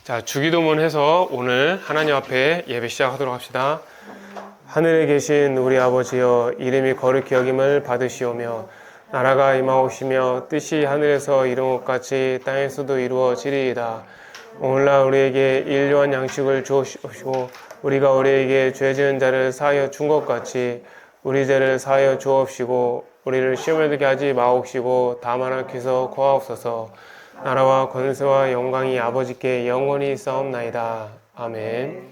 자, 주기도문 해서 오늘 하나님 앞에 예배 시작하도록 합시다. 하늘에 계신 우리 아버지여, 이름이 거룩히 여김을 받으시오며 나라가 임하옵시며 뜻이 하늘에서 이룬 것 같이 땅에서도 이루어지리이다. 오늘날 우리에게 일용할 양식을 주옵시고 우리가 우리에게 죄 지은 자를 사하여 준 것 같이 우리 죄를 사하여 주옵시고 우리를 시험에 들게 하지 마옵시고 다만 하옵소서. 구하옵소서. 나라와 권세와 영광이 아버지께 영원히 있사옵나이다. 아멘.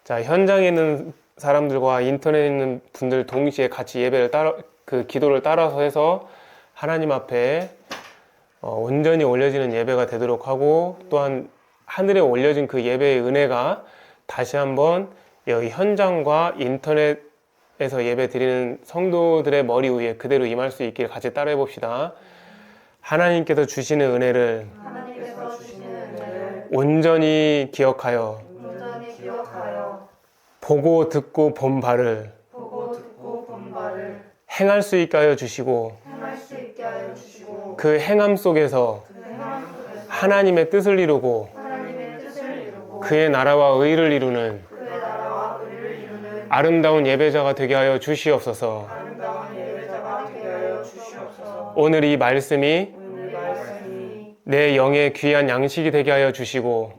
자, 현장에 있는 사람들과 인터넷에 있는 분들 동시에 같이 예배를 기도를 따라서 해서 하나님 앞에 온전히 올려지는 예배가 되도록 하고, 또한 하늘에 올려진 그 예배의 은혜가 다시 한번 여기 현장과 인터넷에서 예배 드리는 성도들의 머리 위에 그대로 임할 수 있기를 같이 따라해 봅시다. 하나님께서 주시는 은혜를 온전히 기억하여 보고 듣고 본 바를 행할 수 있게 하여 주시고 그 행함 속에서 하나님의 뜻을 이루고 그의 나라와 의를 이루는 아름다운 예배자가 되게 하여 주시옵소서. 오늘 이 말씀이 내 영의 귀한 양식이 되게 하여 주시고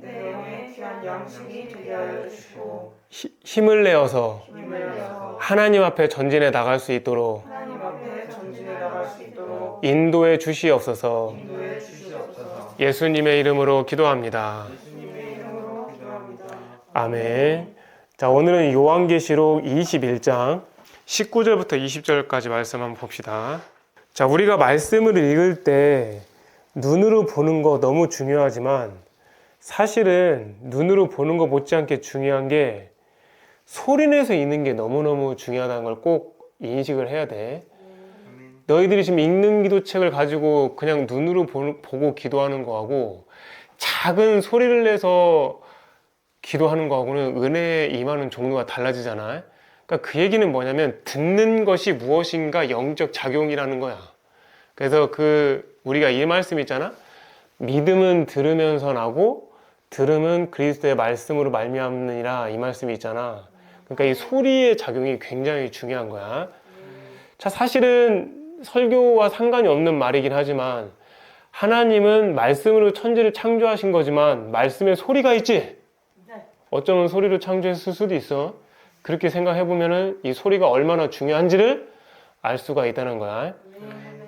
힘을 내어서 하나님 앞에 전진해 나갈 수 있도록 인도해 주시옵소서. 예수님의 이름으로 기도합니다. 아멘. 자, 오늘은 요한계시록 21장 19절부터 20절까지 말씀 한번 봅시다. 자, 우리가 말씀을 읽을 때 눈으로 보는 거 너무 중요하지만 사실은 눈으로 보는 거 못지않게 중요한 게 소리내서 읽는 게 너무너무 중요하다는 걸 꼭 인식을 해야 돼. 너희들이 지금 읽는 기도책을 가지고 그냥 눈으로 보고 기도하는 거하고 작은 소리를 내서 기도하는 거하고는 은혜에 임하는 종류가 달라지잖아요. 그러니까 그 얘기는 뭐냐면 듣는 것이 무엇인가 영적 작용이라는 거야. 그래서 우리가 이 말씀 있잖아. 믿음은 들으면서 나고 들음은 그리스도의 말씀으로 말미암느니라, 이 말씀이 있잖아. 그러니까 이 소리의 작용이 굉장히 중요한 거야. 자, 사실은 설교와 상관이 없는 말이긴 하지만 하나님은 말씀으로 천지를 창조하신 거지만 말씀에 소리가 있지? 어쩌면 소리로 창조했을 수도 있어. 그렇게 생각해보면 이 소리가 얼마나 중요한지를 알 수가 있다는 거야.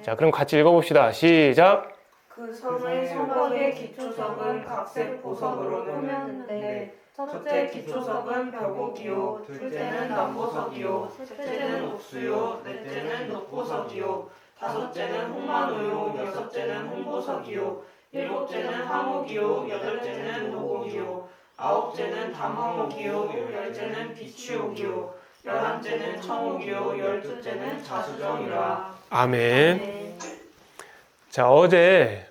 자, 그럼 같이 읽어봅시다. 시작! 그 성의 성곽의 기초석은 각색 보석으로 꾸몄는데 첫째 기초석은 벽옥이요, 둘째는 남보석이요, 셋째는 옥수요, 넷째는 녹보석이요, 다섯째는 홍마노요, 여섯째는 홍보석이요, 일곱째는 황옥이요, 여덟째는 노옥이요, 아홉째는 담황옥이요, 열째는 비취옥이요, 열한째는 청옥이요, 열두째는 자수정이라. 아멘. 자, 어제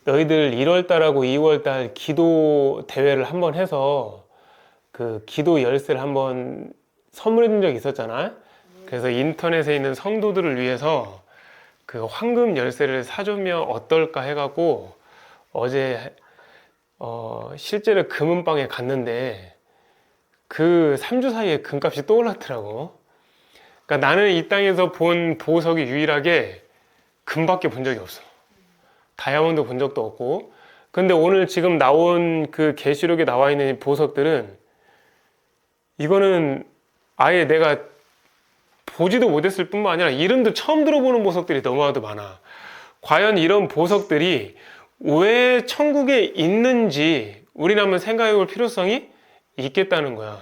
너희들 1월달하고 2월달 기도 대회를 한번 해서 그 기도 열쇠를 한번 선물해 준 적이 있었잖아. 그래서 인터넷에 있는 성도들을 위해서 그 황금 열쇠를 사주면 어떨까 해갖고 어제 실제로 금은방에 갔는데 그 3주 사이에 금값이 또 올랐더라고. 그러니까 나는 이 땅에서 본 보석이 유일하게 금밖에 본 적이 없어. 다이아몬드 본 적도 없고. 근데 오늘 지금 나온 그 계시록에 나와 있는 보석들은 이거는 아예 내가 보지도 못했을 뿐만 아니라 이름도 처음 들어보는 보석들이 너무나도 많아. 과연 이런 보석들이 왜 천국에 있는지 우리는 한번 생각해 볼 필요성이 있겠다는 거야.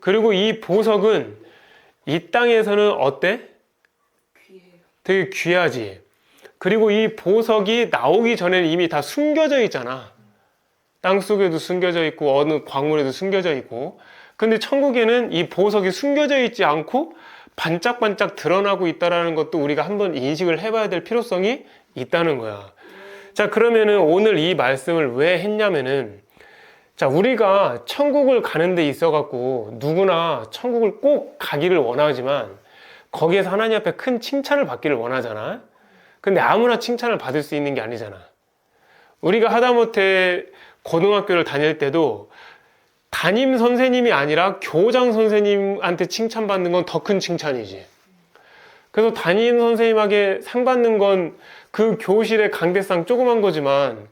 그리고 이 보석은 이 땅에서는 어때? 되게 귀하지. 그리고 이 보석이 나오기 전에는 이미 다 숨겨져 있잖아. 땅속에도 숨겨져 있고 어느 광물에도 숨겨져 있고. 근데 천국에는 이 보석이 숨겨져 있지 않고 반짝반짝 드러나고 있다는 것도 우리가 한번 인식을 해봐야 될 필요성이 있다는 거야. 자, 그러면은 오늘 이 말씀을 왜 했냐면은, 자, 우리가 천국을 가는 데 있어 갖고 누구나 천국을 꼭 가기를 원하지만 거기에서 하나님 앞에 큰 칭찬을 받기를 원하잖아. 근데 아무나 칭찬을 받을 수 있는 게 아니잖아. 우리가 하다못해 고등학교를 다닐 때도 담임 선생님이 아니라 교장 선생님한테 칭찬받는 건 더 큰 칭찬이지. 그래서 담임 선생님에게 상 받는 건 그 교실의 강대상 조그만 거지만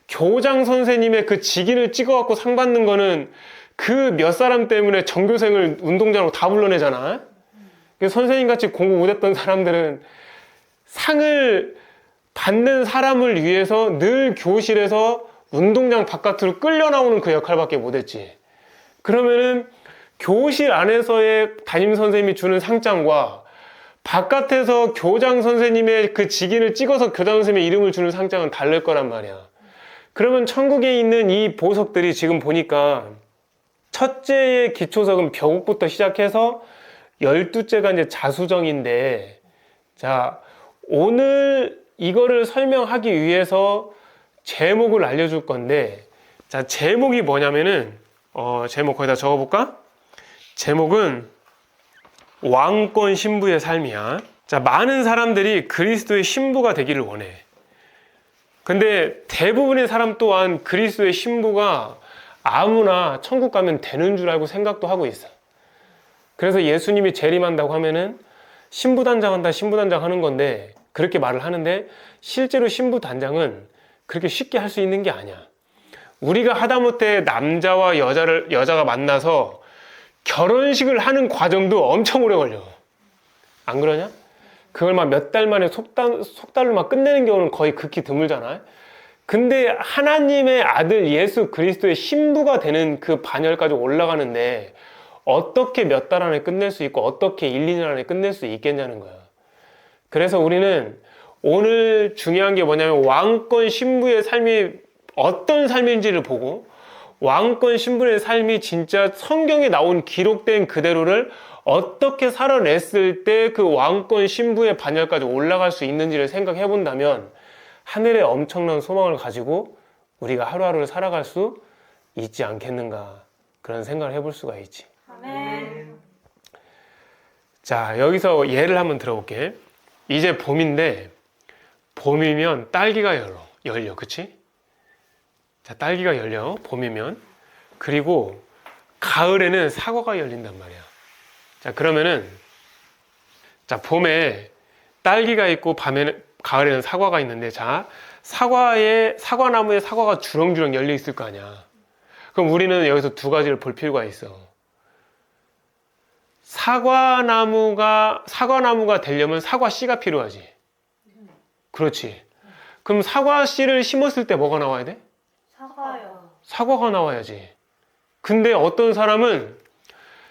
교장 선생님의 그 직인을 찍어갖고 상 받는 거는 그 몇 사람 때문에 전교생을 운동장으로 다 불러내잖아. 선생님 같이 공부 못했던 사람들은 상을 받는 사람을 위해서 늘 교실에서 운동장 바깥으로 끌려 나오는 그 역할밖에 못했지. 그러면은 교실 안에서의 담임 선생님이 주는 상장과 바깥에서 교장 선생님의 그 직인을 찍어서 교장 선생님의 이름을 주는 상장은 다를 거란 말이야. 그러면 천국에 있는 이 보석들이 지금 보니까 첫째의 기초석은 벼곡부터 시작해서 12째가 이제 자수정인데, 자, 오늘 이거를 설명하기 위해서 제목을 알려줄 건데, 자, 제목이 뭐냐면은, 제목 거기다 적어볼까? 제목은 왕권 신부의 삶이야. 자, 많은 사람들이 그리스도의 신부가 되기를 원해. 근데 대부분의 사람 또한 그리스도의 신부가 아무나 천국 가면 되는 줄 알고 생각도 하고 있어. 그래서 예수님이 재림한다고 하면은 신부단장한다, 신부단장 하는 건데, 그렇게 말을 하는데 실제로 신부단장은 그렇게 쉽게 할 수 있는 게 아니야. 우리가 하다못해 남자와 여자가 만나서 결혼식을 하는 과정도 엄청 오래 걸려. 안 그러냐? 그걸 막 몇 달 만에 속달로 막 끝내는 경우는 거의 극히 드물잖아. 근데 하나님의 아들 예수 그리스도의 신부가 되는 그 반열까지 올라가는데 어떻게 몇 달 안에 끝낼 수 있고 어떻게 1, 2년 안에 끝낼 수 있겠냐는 거야. 그래서 우리는 오늘 중요한 게 뭐냐면 왕권 신부의 삶이 어떤 삶인지를 보고 왕권 신부의 삶이 진짜 성경에 나온 기록된 그대로를 어떻게 살아냈을 때 그 왕권 신부의 반열까지 올라갈 수 있는지를 생각해 본다면 하늘에 엄청난 소망을 가지고 우리가 하루하루를 살아갈 수 있지 않겠는가, 그런 생각을 해볼 수가 있지. 아멘. 자, 여기서 예를 한번 들어볼게. 이제 봄인데 봄이면 딸기가 열려, 그치? 자, 딸기가 열려, 봄이면. 그리고 가을에는 사과가 열린단 말이야. 자, 그러면은 자, 봄에 딸기가 있고 가을에는 사과가 있는데, 자, 사과나무에 사과가 주렁주렁 열려 있을 거 아니야. 그럼 우리는 여기서 두 가지를 볼 필요가 있어. 사과나무가 되려면 사과씨가 필요하지. 그렇지. 그럼 사과씨를 심었을 때 뭐가 나와야 돼? 사과요. 사과가 나와야지. 근데 어떤 사람은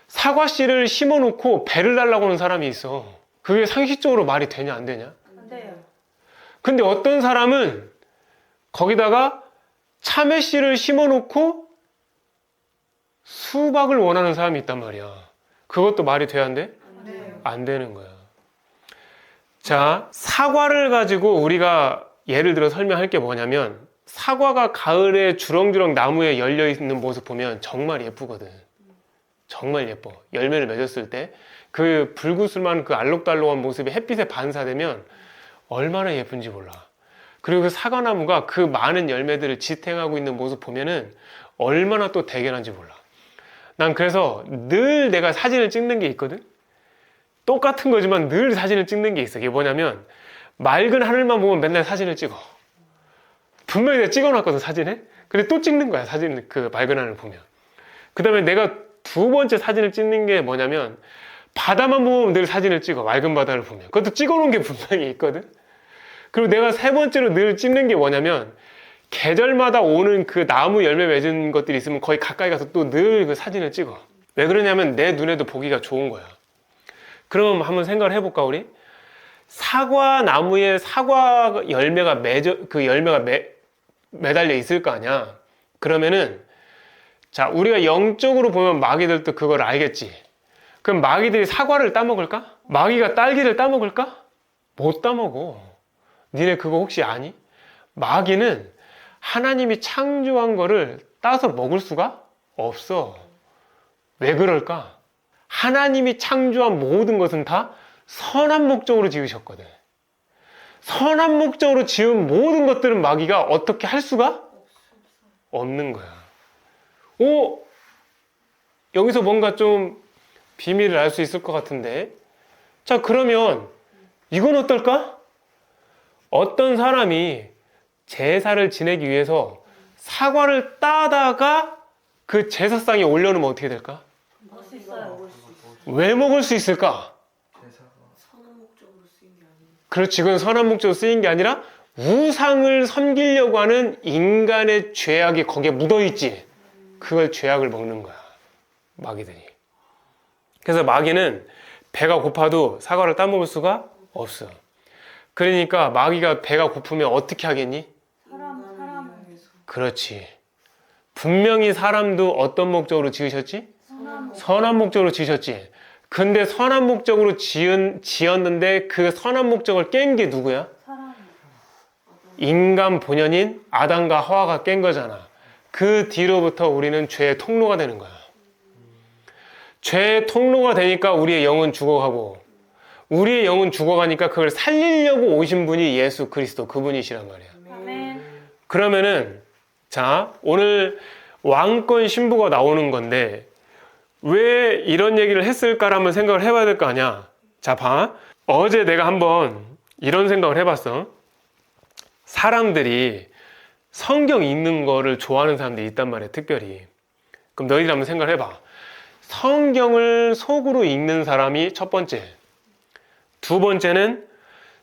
사과씨를 심어놓고 배를 달라고 하는 사람이 있어. 그게 상식적으로 말이 되냐 안 되냐? 안 돼요. 근데 어떤 사람은 거기다가 참외씨를 심어놓고 수박을 원하는 사람이 있단 말이야. 그것도 말이 돼야 안 돼? 안 돼요. 안 되는 거야. 자, 사과를 가지고 우리가 예를 들어 설명할 게 뭐냐면, 사과가 가을에 주렁주렁 나무에 열려 있는 모습 보면 정말 예쁘거든. 정말 예뻐. 열매를 맺었을 때 그 불구슬만 그 알록달록한 모습이 햇빛에 반사되면 얼마나 예쁜지 몰라. 그리고 그 사과나무가 그 많은 열매들을 지탱하고 있는 모습 보면은 얼마나 또 대견한지 몰라. 난 그래서 늘 내가 사진을 찍는 게 있거든. 똑같은 거지만 늘 사진을 찍는 게 있어. 이게 뭐냐면 맑은 하늘만 보면 맨날 사진을 찍어. 분명히 내가 찍어놨거든, 사진에. 근데 또 찍는 거야, 사진, 그 맑은 하늘 보면. 그 다음에 내가 두 번째 사진을 찍는 게 뭐냐면 바다만 보면 늘 사진을 찍어, 맑은 바다를 보면. 그것도 찍어놓은 게 분명히 있거든. 그리고 내가 세 번째로 늘 찍는 게 뭐냐면 계절마다 오는 그 나무 열매 맺은 것들이 있으면 거의 가까이 가서 또 늘 그 사진을 찍어. 왜 그러냐면 내 눈에도 보기가 좋은 거야. 그럼 한번 생각을 해볼까, 우리? 사과 나무에 사과 열매가 매달려 있을 거 아니야. 그러면은, 자, 우리가 영적으로 보면 마귀들도 그걸 알겠지. 그럼 마귀들이 사과를 따먹을까? 마귀가 딸기를 따먹을까? 못 따먹어. 니네 그거 혹시 아니? 마귀는 하나님이 창조한 거를 따서 먹을 수가 없어. 왜 그럴까? 하나님이 창조한 모든 것은 다 선한 목적으로 지으셨거든. 선한 목적으로 지은 모든 것들은 마귀가 어떻게 할 수가 없는 거야. 오, 여기서 뭔가 좀 비밀을 알 수 있을 것 같은데. 자, 그러면 이건 어떨까? 어떤 사람이 제사를 지내기 위해서 사과를 따다가 그 제사상에 올려놓으면 어떻게 될까? 먹을 수 있어요. 왜 먹을 수 있을까? 선한 목적으로 쓰인 게 아니에요. 그렇지, 그건 선한 목적으로 쓰인 게 아니라 우상을 섬기려고 하는 인간의 죄악이 거기에 묻어있지. 그걸 죄악을 먹는 거야, 마귀들이. 그래서 마귀는 배가 고파도 사과를 따먹을 수가 없어. 그러니까 마귀가 배가 고프면 어떻게 하겠니? 사람 그렇지. 분명히 사람도 어떤 목적으로 지으셨지? 선한 목적으로 지으셨지. 근데 선한 목적으로 지었는데 그 선한 목적을 깬 게 누구야? 사람 인간 본연인 아담과 하와가 깬 거잖아. 그 뒤로부터 우리는 죄의 통로가 되는 거야. 죄의 통로가 되니까 우리의 영은 죽어가고, 우리의 영은 죽어가니까 그걸 살리려고 오신 분이 예수 그리스도 그분이시란 말이야. 아멘. 그러면은 자, 오늘 왕권 신부가 나오는 건데 왜 이런 얘기를 했을까를 한번 생각을 해봐야 될 거 아니야. 자, 봐. 어제 내가 한번 이런 생각을 해봤어. 사람들이 성경 읽는 거를 좋아하는 사람들이 있단 말이야, 특별히. 그럼 너희들이 한번 생각을 해봐. 성경을 속으로 읽는 사람이 첫 번째. 두 번째는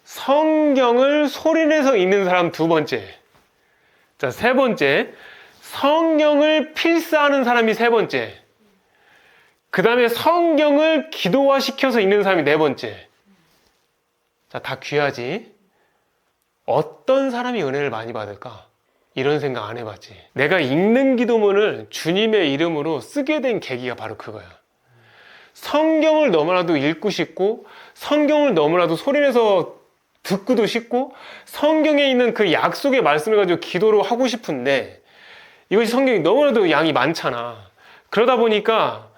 성경을 소리내서 읽는 사람 두 번째. 자, 세 번째. 성경을 필사하는 사람이 세 번째. 그 다음에 성경을 기도화시켜서 읽는 사람이 네 번째. 자, 다 귀하지? 어떤 사람이 은혜를 많이 받을까? 이런 생각 안 해봤지. 내가 읽는 기도문을 주님의 이름으로 쓰게 된 계기가 바로 그거야. 성경을 너무나도 읽고 싶고, 성경을 너무나도 소리내서 듣고도 싶고, 성경에 있는 그 약속의 말씀을 가지고 기도를 하고 싶은데, 이것이 성경이 너무나도 양이 많잖아. 그러다 보니까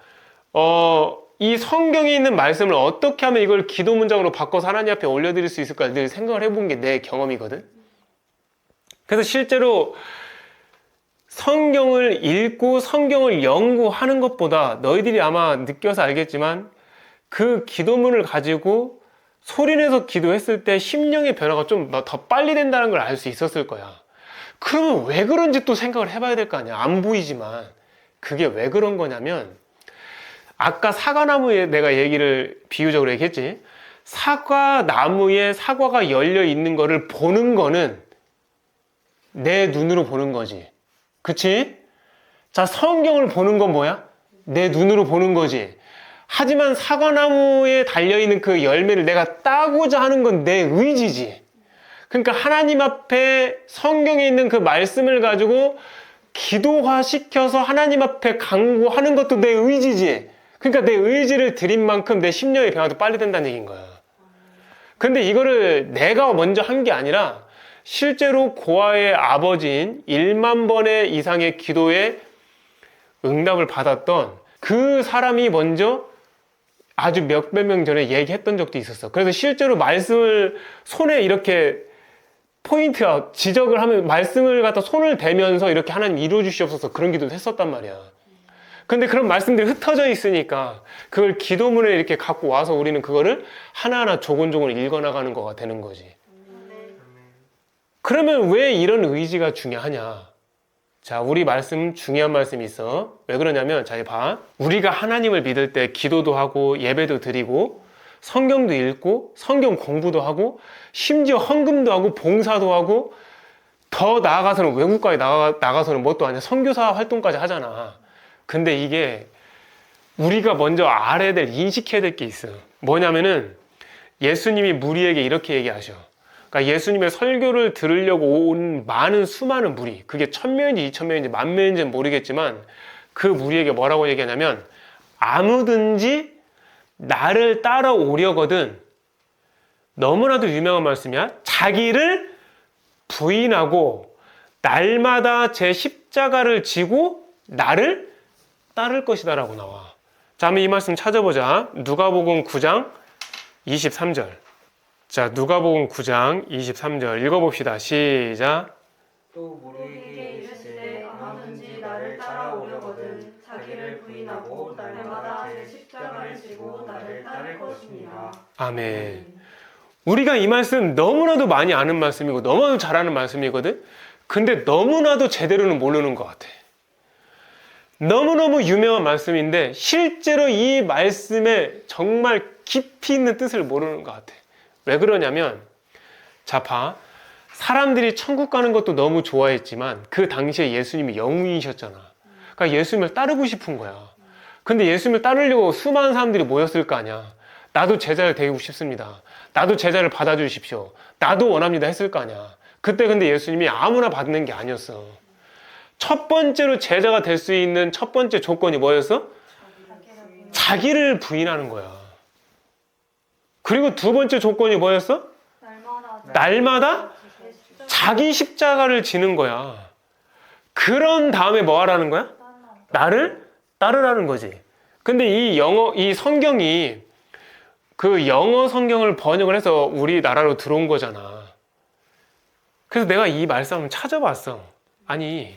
이 성경에 있는 말씀을 어떻게 하면 이걸 기도 문장으로 바꿔서 하나님 앞에 올려드릴 수 있을까 늘 생각을 해본 게 내 경험이거든. 그래서 실제로 성경을 읽고 성경을 연구하는 것보다 너희들이 아마 느껴서 알겠지만 그 기도문을 가지고 소리내서 기도했을 때 심령의 변화가 좀 더 빨리 된다는 걸 알 수 있었을 거야. 그러면 왜 그런지 또 생각을 해봐야 될 거 아니야. 안 보이지만 그게 왜 그런 거냐면, 아까 사과나무에 내가 비유적으로 얘기했지. 사과나무에 사과가 열려 있는 거를 보는 거는 내 눈으로 보는 거지. 그치? 자, 성경을 보는 건 뭐야? 내 눈으로 보는 거지. 하지만 사과나무에 달려있는 그 열매를 내가 따고자 하는 건 내 의지지. 그러니까 하나님 앞에 성경에 있는 그 말씀을 가지고 기도화시켜서 하나님 앞에 간구하는 것도 내 의지지. 그러니까 내 의지를 드린 만큼 내 심령의 변화도 빨리 된다는 얘기인 거야. 근데 이거를 내가 먼저 한 게 아니라 실제로 고아의 아버지인 1만 번의 이상의 기도에 응답을 받았던 그 사람이 먼저 아주 몇백 명 전에 얘기했던 적도 있었어. 그래서 실제로 말씀을 손에 이렇게 포인트야, 지적을 하면 말씀을 갖다 손을 대면서 이렇게 하나님 이루어 주시옵소서 그런 기도도 했었단 말이야. 근데 그런 말씀들이 흩어져 있으니까 그걸 기도문에 이렇게 갖고 와서 우리는 그거를 하나하나 조곤조곤 읽어나가는 거가 되는 거지. 그러면 왜 이런 의지가 중요하냐? 자, 우리 말씀 중요한 말씀이 있어. 왜 그러냐면, 자, 봐. 우리가 하나님을 믿을 때 기도도 하고 예배도 드리고 성경도 읽고 성경 공부도 하고 심지어 헌금도 하고 봉사도 하고 더 나아가서는 외국까지 나가서는 뭣도 아니야. 선교사 활동까지 하잖아. 근데 이게 우리가 먼저 알아야 될, 인식해야 될 게 있어. 뭐냐면은 예수님이 무리에게 이렇게 얘기하셔. 그러니까 예수님의 설교를 들으려고 온 수많은 무리, 그게 1000명인지 2000명인지 10,000명인지는 모르겠지만 그 무리에게 뭐라고 얘기하냐면, 아무든지 나를 따라오려거든, 너무나도 유명한 말씀이야. 자기를 부인하고 날마다 제 십자가를 지고 나를 따를 것이다 라고 나와. 자, 한번 이 말씀 찾아보자. 누가복음 9장 23절. 자, 누가복음 9장 23절 읽어봅시다. 시작. 또 우리에게 이르시되 아무든지 나를 따라오려거든 자기를 부인하고 날마다 제 십자가를 지고 나를 따를 것이니라. 아멘. 우리가 이 말씀 너무나도 많이 아는 말씀이고 너무나도 잘하는 말씀이거든. 근데 너무나도 제대로는 모르는 것 같아. 너무너무 유명한 말씀인데 실제로 이 말씀에 정말 깊이 있는 뜻을 모르는 것 같아. 왜 그러냐면, 자, 봐. 사람들이 천국 가는 것도 너무 좋아했지만 그 당시에 예수님이 영웅이셨잖아. 그러니까 예수님을 따르고 싶은 거야. 근데 예수님을 따르려고 수많은 사람들이 모였을 거 아니야. 나도 제자를 되고 싶습니다. 나도 제자를 받아주십시오. 나도 원합니다 했을 거 아니야. 그때 근데 예수님이 아무나 받는 게 아니었어. 첫 번째로 제자가 될 수 있는 첫 번째 조건이 뭐였어? 자기를 부인하는 거야. 그리고 두 번째 조건이 뭐였어? 날마다 자기 십자가를 지는 거야. 그런 다음에 뭐 하라는 거야? 나를 따르라는 거지. 근데 이 성경이 그 영어 성경을 번역을 해서 우리나라로 들어온 거잖아. 그래서 내가 이 말씀을 찾아봤어. 아니,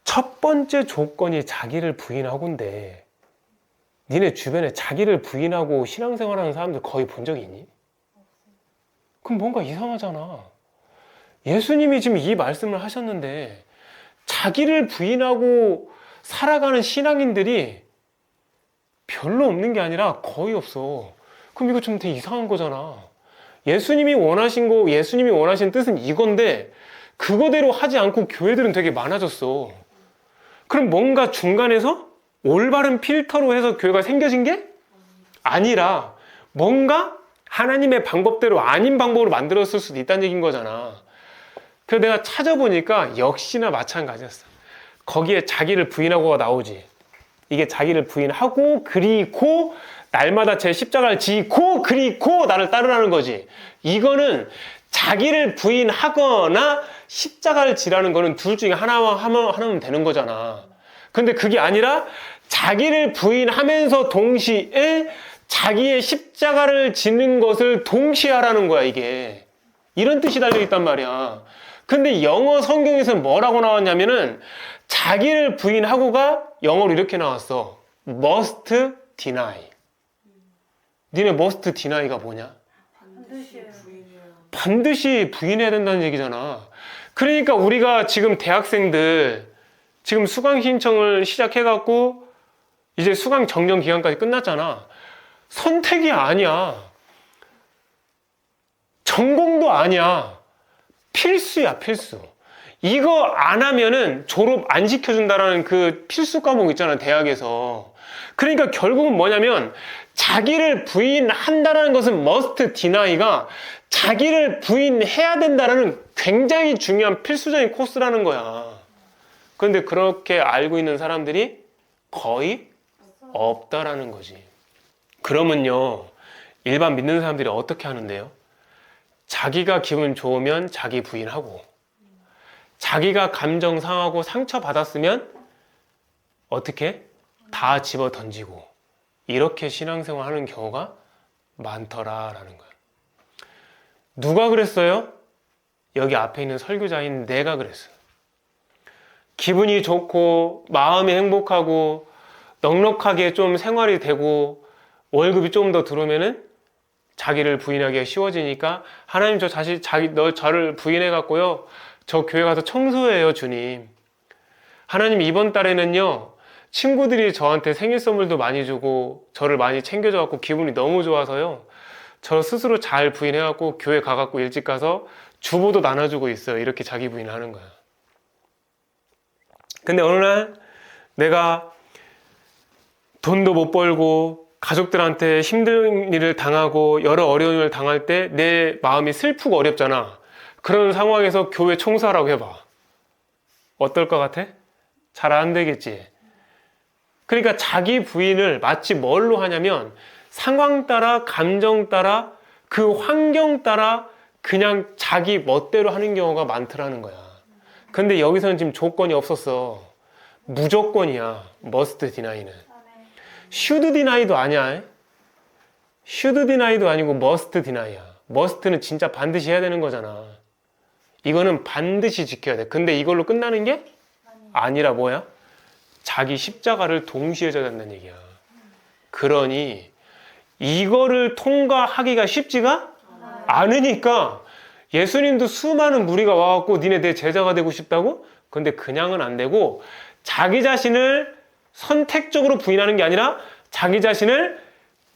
첫 번째 조건이 자기를 부인하고인데 니네 주변에 자기를 부인하고 신앙생활하는 사람들 거의 본 적이 있니? 그럼 뭔가 이상하잖아. 예수님이 지금 이 말씀을 하셨는데 자기를 부인하고 살아가는 신앙인들이 별로 없는 게 아니라 거의 없어. 그럼 이거 좀 되게 이상한 거잖아. 예수님이 원하신 뜻은 이건데 그거대로 하지 않고 교회들은 되게 많아졌어. 그럼 뭔가 중간에서 올바른 필터로 해서 교회가 생겨진 게 아니라 뭔가 하나님의 방법대로 아닌 방법으로 만들었을 수도 있다는 얘기인 거잖아. 그래서 내가 찾아보니까 역시나 마찬가지였어. 거기에 자기를 부인하고가 나오지. 이게 자기를 부인하고 그리고 날마다 제 십자가를 지고 그리고 나를 따르라는 거지. 이거는 자기를 부인하거나 십자가를 지라는 거는 둘 중에 하나면 되는 거잖아. 근데 그게 아니라 자기를 부인하면서 동시에 자기의 십자가를 지는 것을 동시에 하라는 거야, 이게. 이런 뜻이 달려있단 말이야. 근데 영어 성경에서는 뭐라고 나왔냐면은 자기를 부인하고가 영어로 이렇게 나왔어. must deny. 니네 must deny가 뭐냐? 반드시 부인해야 된다는 얘기잖아. 그러니까 우리가 지금 대학생들 지금 수강 신청을 시작해갖고 이제 수강 정정 기간까지 끝났잖아. 선택이 아니야. 전공도 아니야. 필수야, 필수. 이거 안 하면은 졸업 안 시켜준다라는 그 필수 과목 있잖아, 대학에서. 그러니까 결국은 뭐냐면 자기를 부인한다라는 것은 must deny가 자기를 부인해야 된다라는 굉장히 중요한 필수적인 코스라는 거야. 그런데 그렇게 알고 있는 사람들이 거의 없다라는 거지. 그러면요, 일반 믿는 사람들이 어떻게 하는데요? 자기가 기분 좋으면 자기 부인하고, 자기가 감정 상하고 상처받았으면 어떻게? 다 집어 던지고, 이렇게 신앙생활 하는 경우가 많더라라는 거야. 누가 그랬어요? 여기 앞에 있는 설교자인 내가 그랬어요. 기분이 좋고 마음이 행복하고 넉넉하게 좀 생활이 되고 월급이 좀 더 들어오면은 자기를 부인하기가 쉬워지니까 하나님 저를 부인해 갖고요, 저 교회 가서 청소해요 주님. 하나님 이번 달에는요 친구들이 저한테 생일 선물도 많이 주고 저를 많이 챙겨줘 갖고 기분이 너무 좋아서요 저 스스로 잘 부인해 갖고 교회 가 갖고 일찍 가서 주보도 나눠주고 있어요. 이렇게 자기 부인을 하는 거야. 근데 어느 날 내가 돈도 못 벌고 가족들한테 힘든 일을 당하고 여러 어려운 일을 당할 때 내 마음이 슬프고 어렵잖아. 그런 상황에서 교회 청소하라고 해봐. 어떨 것 같아? 잘 안 되겠지. 그러니까 자기 부인을 마치 뭘로 하냐면 상황 따라, 감정 따라, 그 환경 따라 그냥 자기 멋대로 하는 경우가 많더라는 거야. 근데 여기서는 지금 조건이 없었어. 무조건이야. must deny는. should deny도 아니야. should deni도 아니고 must deny야. must는 진짜 반드시 해야 되는 거잖아. 이거는 반드시 지켜야 돼. 근데 이걸로 끝나는 게 아니라 뭐야? 자기 십자가를 동시에 져야 된다는 얘기야. 그러니 이거를 통과하기가 쉽지가 않으니까 예수님도 수많은 무리가 와갖고 니네 내 제자가 되고 싶다고? 근데 그냥은 안 되고 자기 자신을 선택적으로 부인하는 게 아니라 자기 자신을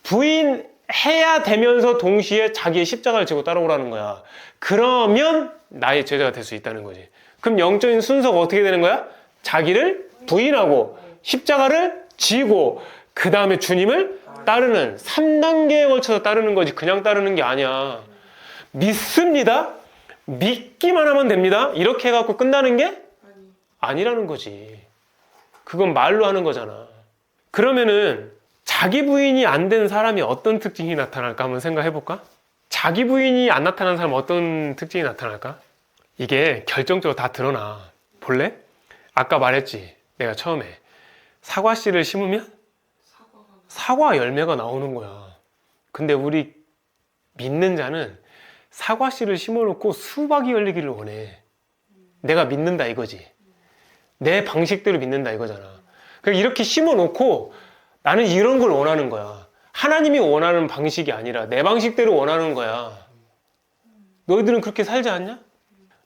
부인해야 되면서 동시에 자기의 십자가를 지고 따라오라는 거야. 그러면 나의 제자가 될 수 있다는 거지. 그럼 영적인 순서가 어떻게 되는 거야? 자기를 부인하고 십자가를 지고 그 다음에 주님을 따르는 3단계에 걸쳐서 따르는 거지. 그냥 따르는 게 아니야. 믿습니다. 믿기만 하면 됩니다. 이렇게 해갖고 끝나는 게 아니라는 거지. 그건 말로 하는 거잖아. 그러면은 자기 부인이 안 된 사람이 어떤 특징이 나타날까 한번 생각해 볼까? 자기 부인이 안 나타난 사람은 어떤 특징이 나타날까? 이게 결정적으로 다 드러나. 볼래? 아까 말했지. 내가 처음에 사과 씨를 심으면 사과 열매가 나오는 거야. 근데 우리 믿는 자는 사과 씨를 심어놓고 수박이 열리기를 원해. 내가 믿는다 이거지. 내 방식대로 믿는다 이거잖아. 그러니까 이렇게 심어놓고 나는 이런 걸 원하는 거야. 하나님이 원하는 방식이 아니라 내 방식대로 원하는 거야. 너희들은 그렇게 살지 않냐?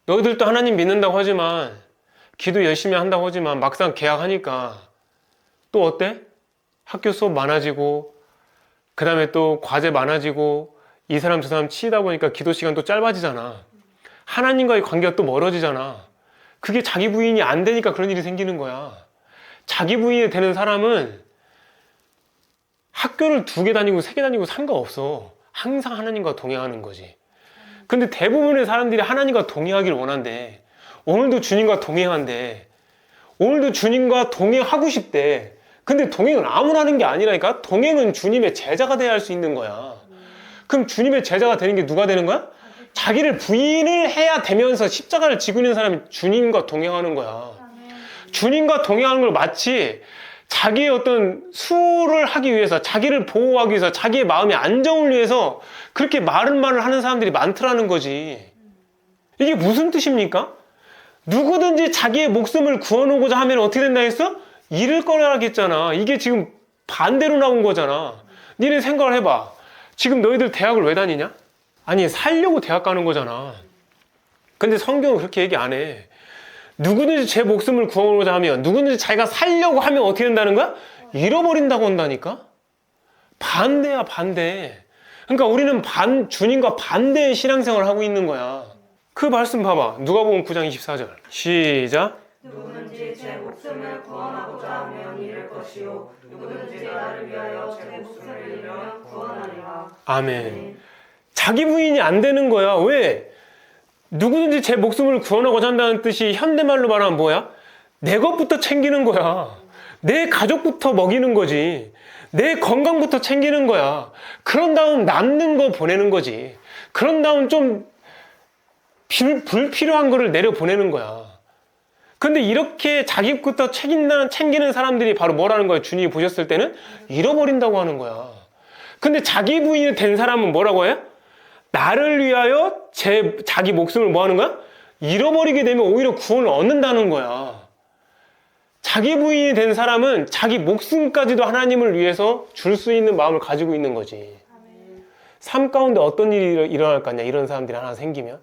너희들도 하나님 믿는다고 하지만 기도 열심히 한다고 하지만 막상 계약하니까 또 어때? 학교 수업 많아지고 그 다음에 또 과제 많아지고 이 사람 저 사람 치이다 보니까 기도 시간 또 짧아지잖아. 하나님과의 관계가 또 멀어지잖아. 그게 자기 부인이 안 되니까 그런 일이 생기는 거야. 자기 부인이 되는 사람은 학교를 2개 다니고 3개 다니고 상관없어. 항상 하나님과 동행하는 거지. 근데 대부분의 사람들이 하나님과 동행하길 원한대. 오늘도 주님과 동행한대. 오늘도 주님과 동행하고 싶대. 근데 동행은 아무나 하는 게 아니라니까. 동행은 주님의 제자가 돼야 할 수 있는 거야. 그럼 주님의 제자가 되는 게 누가 되는 거야? 자기를 부인을 해야 되면서 십자가를 지고 있는 사람이 주님과 동행하는 거야. 주님과 동행하는 걸 마치 자기의 어떤 수를 하기 위해서, 자기를 보호하기 위해서, 자기의 마음의 안정을 위해서 그렇게 말을 하는 사람들이 많더라는 거지. 이게 무슨 뜻입니까? 누구든지 자기의 목숨을 구원하고자 하면 어떻게 된다 했어? 잃을 거라고 했잖아. 이게 지금 반대로 나온 거잖아. 니네 생각을 해봐. 지금 너희들 대학을 왜 다니냐? 아니, 살려고 대학 가는 거잖아. 근데 성경은 그렇게 얘기 안 해. 누구든지 제 목숨을 구원하고자 하면, 누구든지 자기가 살려고 하면 어떻게 된다는 거야? 잃어버린다고 한다니까? 반대야, 반대. 그러니까 우리는 주님과 반대의 신앙생활을 하고 있는 거야. 그 말씀 봐봐. 누가복음 9장 24절. 시작. 누구든지 제 목숨을 구원하고자 하면 잃을 것이요 누구든지 나를 위하여 제 목숨을 잃으면 구원하리라. 아멘. 자기 부인이 안 되는 거야. 왜? 누구든지 제 목숨을 구원하고자 한다는 뜻이 현대말로 말하면 뭐야? 내 것부터 챙기는 거야. 내 가족부터 먹이는 거지. 내 건강부터 챙기는 거야. 그런 다음 남는 거 보내는 거지. 그런 다음 좀 불필요한 거를 내려보내는 거야. 근데 이렇게 자기부터 챙기는 사람들이 바로 뭐라는 거야? 주님이 보셨을 때는 잃어버린다고 하는 거야. 근데 자기 부인이 된 사람은 뭐라고 해요? 나를 위하여 자기 목숨을 뭐 하는 거야? 잃어버리게 되면 오히려 구원을 얻는다는 거야. 자기 부인이 된 사람은 자기 목숨까지도 하나님을 위해서 줄 수 있는 마음을 가지고 있는 거지. 삶 가운데 어떤 일이 일어날 거냐? 이런 사람들이 하나 생기면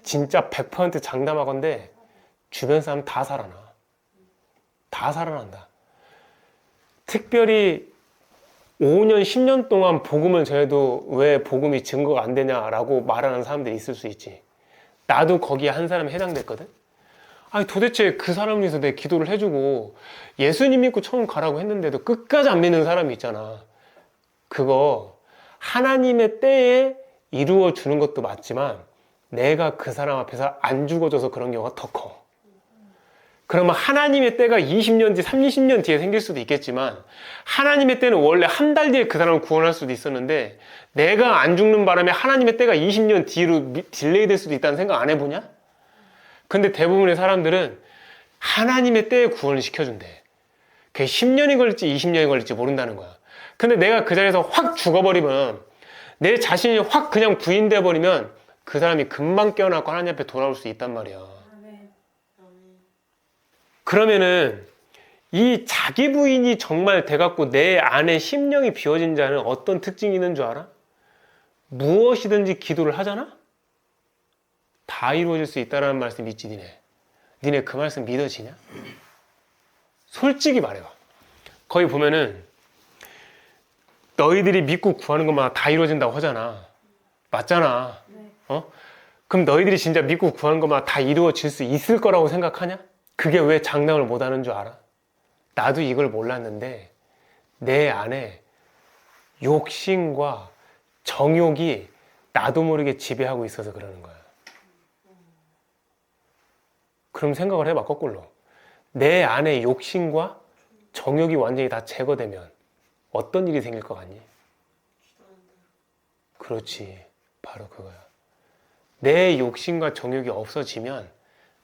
진짜 100% 장담하건대 주변 사람 다 살아나. 다 살아난다. 특별히 5년, 10년 동안 복음을 전해도 왜 복음이 증거가 안 되냐라고 말하는 사람들이 있을 수 있지. 나도 거기에 한 사람에 해당됐거든. 아니 도대체 그 사람을 위해서 내 기도를 해주고 예수님 믿고 처음 가라고 했는데도 끝까지 안 믿는 사람이 있잖아. 그거 하나님의 때에 이루어 주는 것도 맞지만 내가 그 사람 앞에서 안 죽어져서 그런 경우가 더 커. 그러면 하나님의 때가 20년 뒤, 30년 뒤에 생길 수도 있겠지만 하나님의 때는 원래 한 달 뒤에 그 사람을 구원할 수도 있었는데 내가 안 죽는 바람에 하나님의 때가 20년 뒤로 딜레이 될 수도 있다는 생각 안 해보냐? 근데 대부분의 사람들은 하나님의 때에 구원을 시켜준대. 그게 10년이 걸릴지 20년이 걸릴지 모른다는 거야. 근데 내가 그 자리에서 확 죽어버리면, 내 자신이 확 그냥 부인돼 버리면 그 사람이 금방 깨어나고 하나님 앞에 돌아올 수 있단 말이야. 아멘. 그러면은 이 자기 부인이 정말 돼갖고 내 안에 심령이 비워진 자는 어떤 특징이 있는 줄 알아? 무엇이든지 기도를 하잖아? 다 이루어질 수 있다는 말씀 믿지 니네? 니네 그 말씀 믿어지냐? 솔직히 말해봐. 거기 보면은 너희들이 믿고 구하는 것마다 다 이루어진다고 하잖아. 맞잖아. 그럼 너희들이 진짜 믿고 구하는 것마다 다 이루어질 수 있을 거라고 생각하냐? 그게 왜 장담을 못하는 줄 알아? 나도 이걸 몰랐는데 내 안에 욕심과 정욕이 나도 모르게 지배하고 있어서 그러는 거야. 그럼 생각을 해봐, 거꾸로. 내 안에 욕심과 정욕이 완전히 다 제거되면 어떤 일이 생길 것 같니? 그렇지, 바로 그거야. 내 욕심과 정욕이 없어지면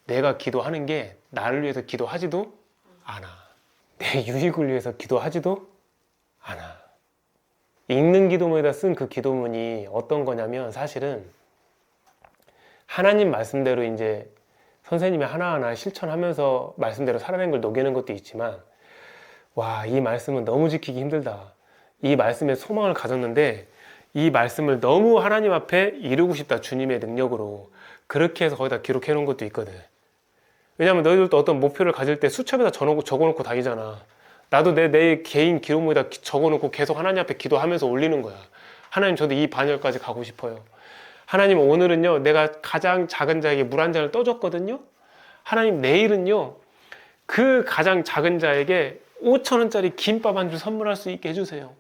내가 기도하는 게 나를 위해서 기도하지도 않아. 내 유익을 위해서 기도하지도 않아. 읽는 기도문에다 쓴 그 기도문이 어떤 거냐면 사실은 하나님 말씀대로 이제 선생님이 하나하나 실천하면서 말씀대로 살아낸 걸 녹이는 것도 있지만, 와, 이 말씀은 너무 지키기 힘들다. 이 말씀에 소망을 가졌는데 이 말씀을 너무 하나님 앞에 이루고 싶다, 주님의 능력으로. 그렇게 해서 거기다 기록해 놓은 것도 있거든. 왜냐면 너희들도 어떤 목표를 가질 때 수첩에다 적어놓고 다니잖아. 나도 내 개인 기록물에다 적어놓고 계속 하나님 앞에 기도하면서 올리는 거야. 하나님, 저도 이 반열까지 가고 싶어요. 하나님, 오늘은요 내가 가장 작은 자에게 물 한 잔을 떠줬거든요. 하나님, 내일은요 그 가장 작은 자에게 5,000원짜리 김밥 한 줄 선물할 수 있게 해주세요.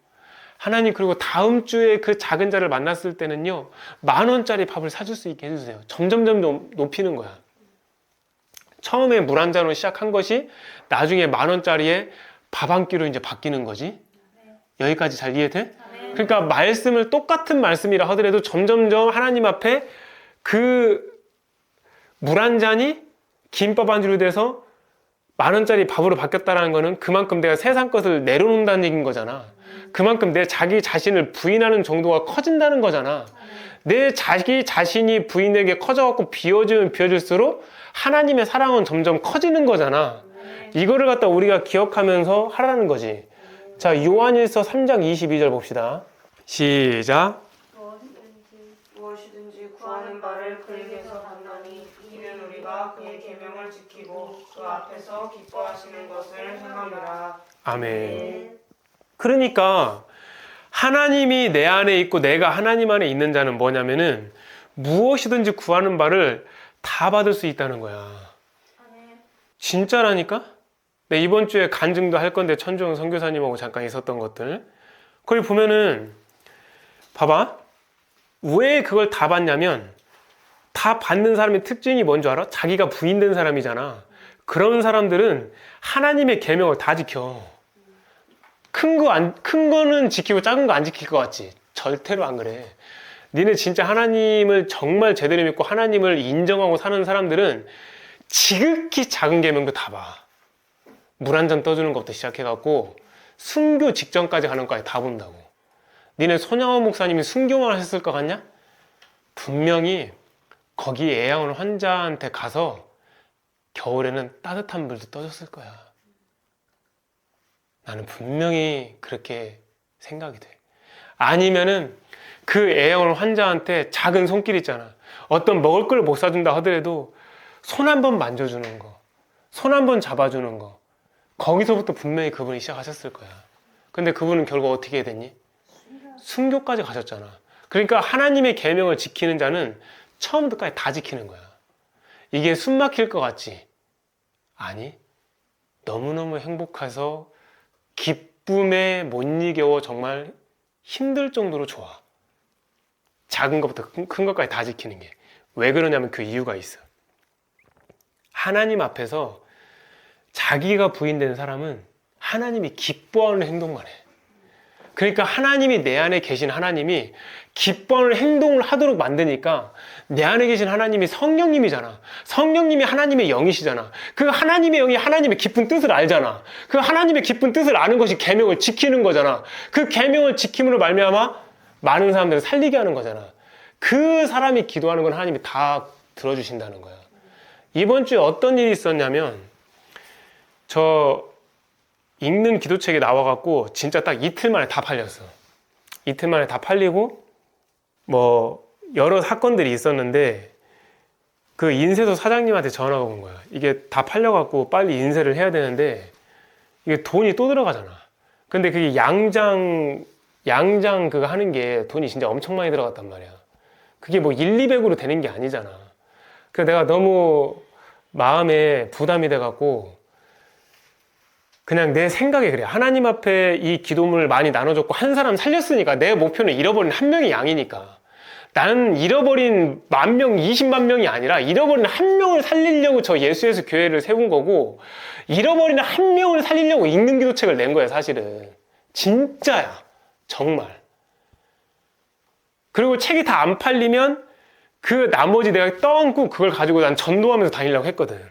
하나님, 그리고 다음 주에 그 작은 자를 만났을 때는요 10,000원짜리 밥을 사줄 수 있게 해주세요. 점점점 높이는 거야. 처음에 물 한 잔으로 시작한 것이 나중에 10,000원짜리에 밥 한 끼로 이제 바뀌는 거지. 여기까지 잘 이해돼? 그러니까 말씀을 똑같은 말씀이라 하더라도 점점점 하나님 앞에 그 물 한 잔이 김밥 한 줄이 돼서 10,000원짜리 밥으로 바뀌었다는 거는 그만큼 내가 세상 것을 내려놓는다는 얘기인 거잖아. 그만큼 내 자기 자신을 부인하는 정도가 커진다는 거잖아. 내 자기 자신이 부인에게 커져갖고 비워지면 비워질수록 하나님의 사랑은 점점 커지는 거잖아. 이거를 갖다 우리가 기억하면서 하라는 거지. 자, 요한일서 3장 22절 봅시다. 시작. 무엇이든지 구하는 바를 그에게서 받나니 이는 우리가 그의 계명을 지키고 그 앞에서 기뻐하시는 것을 행함이라. 아멘. 그러니까 하나님이 내 안에 있고 내가 하나님 안에 있는 자는 뭐냐면은 무엇이든지 구하는 바를 다 받을 수 있다는 거야. 진짜라니까? 네, 이번 주에 간증도 할 건데 천주영 선교사님하고 잠깐 있었던 것들, 거기 보면은 봐봐, 왜 그걸 다 받냐면 다 받는 사람의 특징이 뭔지 알아? 자기가 부인된 사람이잖아. 그런 사람들은 하나님의 계명을 다 지켜. 큰 거는 지키고 작은 거 안 지킬 것 같지? 절대로 안 그래. 니네 진짜 하나님을 정말 제대로 믿고 하나님을 인정하고 사는 사람들은 지극히 작은 계명도 다 봐. 물 한 잔 떠주는 것부터 시작해갖고 순교 직전까지 가는 것까지 다 본다고. 니네 손양원 목사님이 순교만 하셨을 것 같냐? 분명히 거기 애양원 환자한테 가서 겨울에는 따뜻한 물도 떠줬을 거야. 나는 분명히 그렇게 생각이 돼. 아니면은 그 애양원 환자한테 작은 손길 있잖아. 어떤 먹을 걸 못 사준다 하더라도 손 한 번 만져주는 거, 손 한 번 잡아주는 거, 거기서부터 분명히 그분이 시작하셨을 거야. 근데 그분은 결국 어떻게 됐니? 순교까지 가셨잖아. 그러니까 하나님의 계명을 지키는 자는 처음부터 끝까지 다 지키는 거야. 이게 숨 막힐 것 같지? 아니, 너무너무 행복해서 기쁨에 못 이겨워 정말 힘들 정도로 좋아. 작은 것부터 큰 것까지 다 지키는 게. 왜 그러냐면 그 이유가 있어. 하나님 앞에서 자기가 부인된 사람은 하나님이 기뻐하는 행동만 해. 그러니까 하나님이 내 안에 계신 하나님이 기뻐하는 행동을 하도록 만드니까 내 안에 계신 하나님이 성령님이잖아. 성령님이 하나님의 영이시잖아. 그 하나님의 영이 하나님의 깊은 뜻을 알잖아. 그 하나님의 깊은 뜻을 아는 것이 계명을 지키는 거잖아. 그 계명을 지킴으로 말미암아 많은 사람들을 살리게 하는 거잖아. 그 사람이 기도하는 건 하나님이 다 들어주신다는 거야. 이번 주에 어떤 일이 있었냐면 저 읽는 기도책에 나와갖고 진짜 딱 이틀 만에 다 팔렸어. 이틀 만에 다 팔리고 뭐 여러 사건들이 있었는데 그 인쇄소 사장님한테 전화가 온 거야. 이게 다 팔려갖고 빨리 인쇄를 해야 되는데 이게 돈이 또 들어가잖아. 근데 그게 양장 그거 하는 게 돈이 진짜 엄청 많이 들어갔단 말이야. 그게 뭐 1, 200으로 되는 게 아니잖아. 그래서 내가 너무 마음에 부담이 돼갖고 그냥 내 생각에 그래. 하나님 앞에 이 기도문을 많이 나눠줬고 한 사람 살렸으니까 내 목표는 잃어버린 한 명이 양이니까 나는 잃어버린 10,000명, 20만 명이 아니라 잃어버린 한 명을 살리려고 저 예수에서 교회를 세운 거고 잃어버린 한 명을 살리려고 읽는 기도책을 낸 거야 사실은. 진짜야. 정말. 그리고 책이 다 안 팔리면 그 나머지 내가 떠안고 그걸 가지고 난 전도하면서 다니려고 했거든.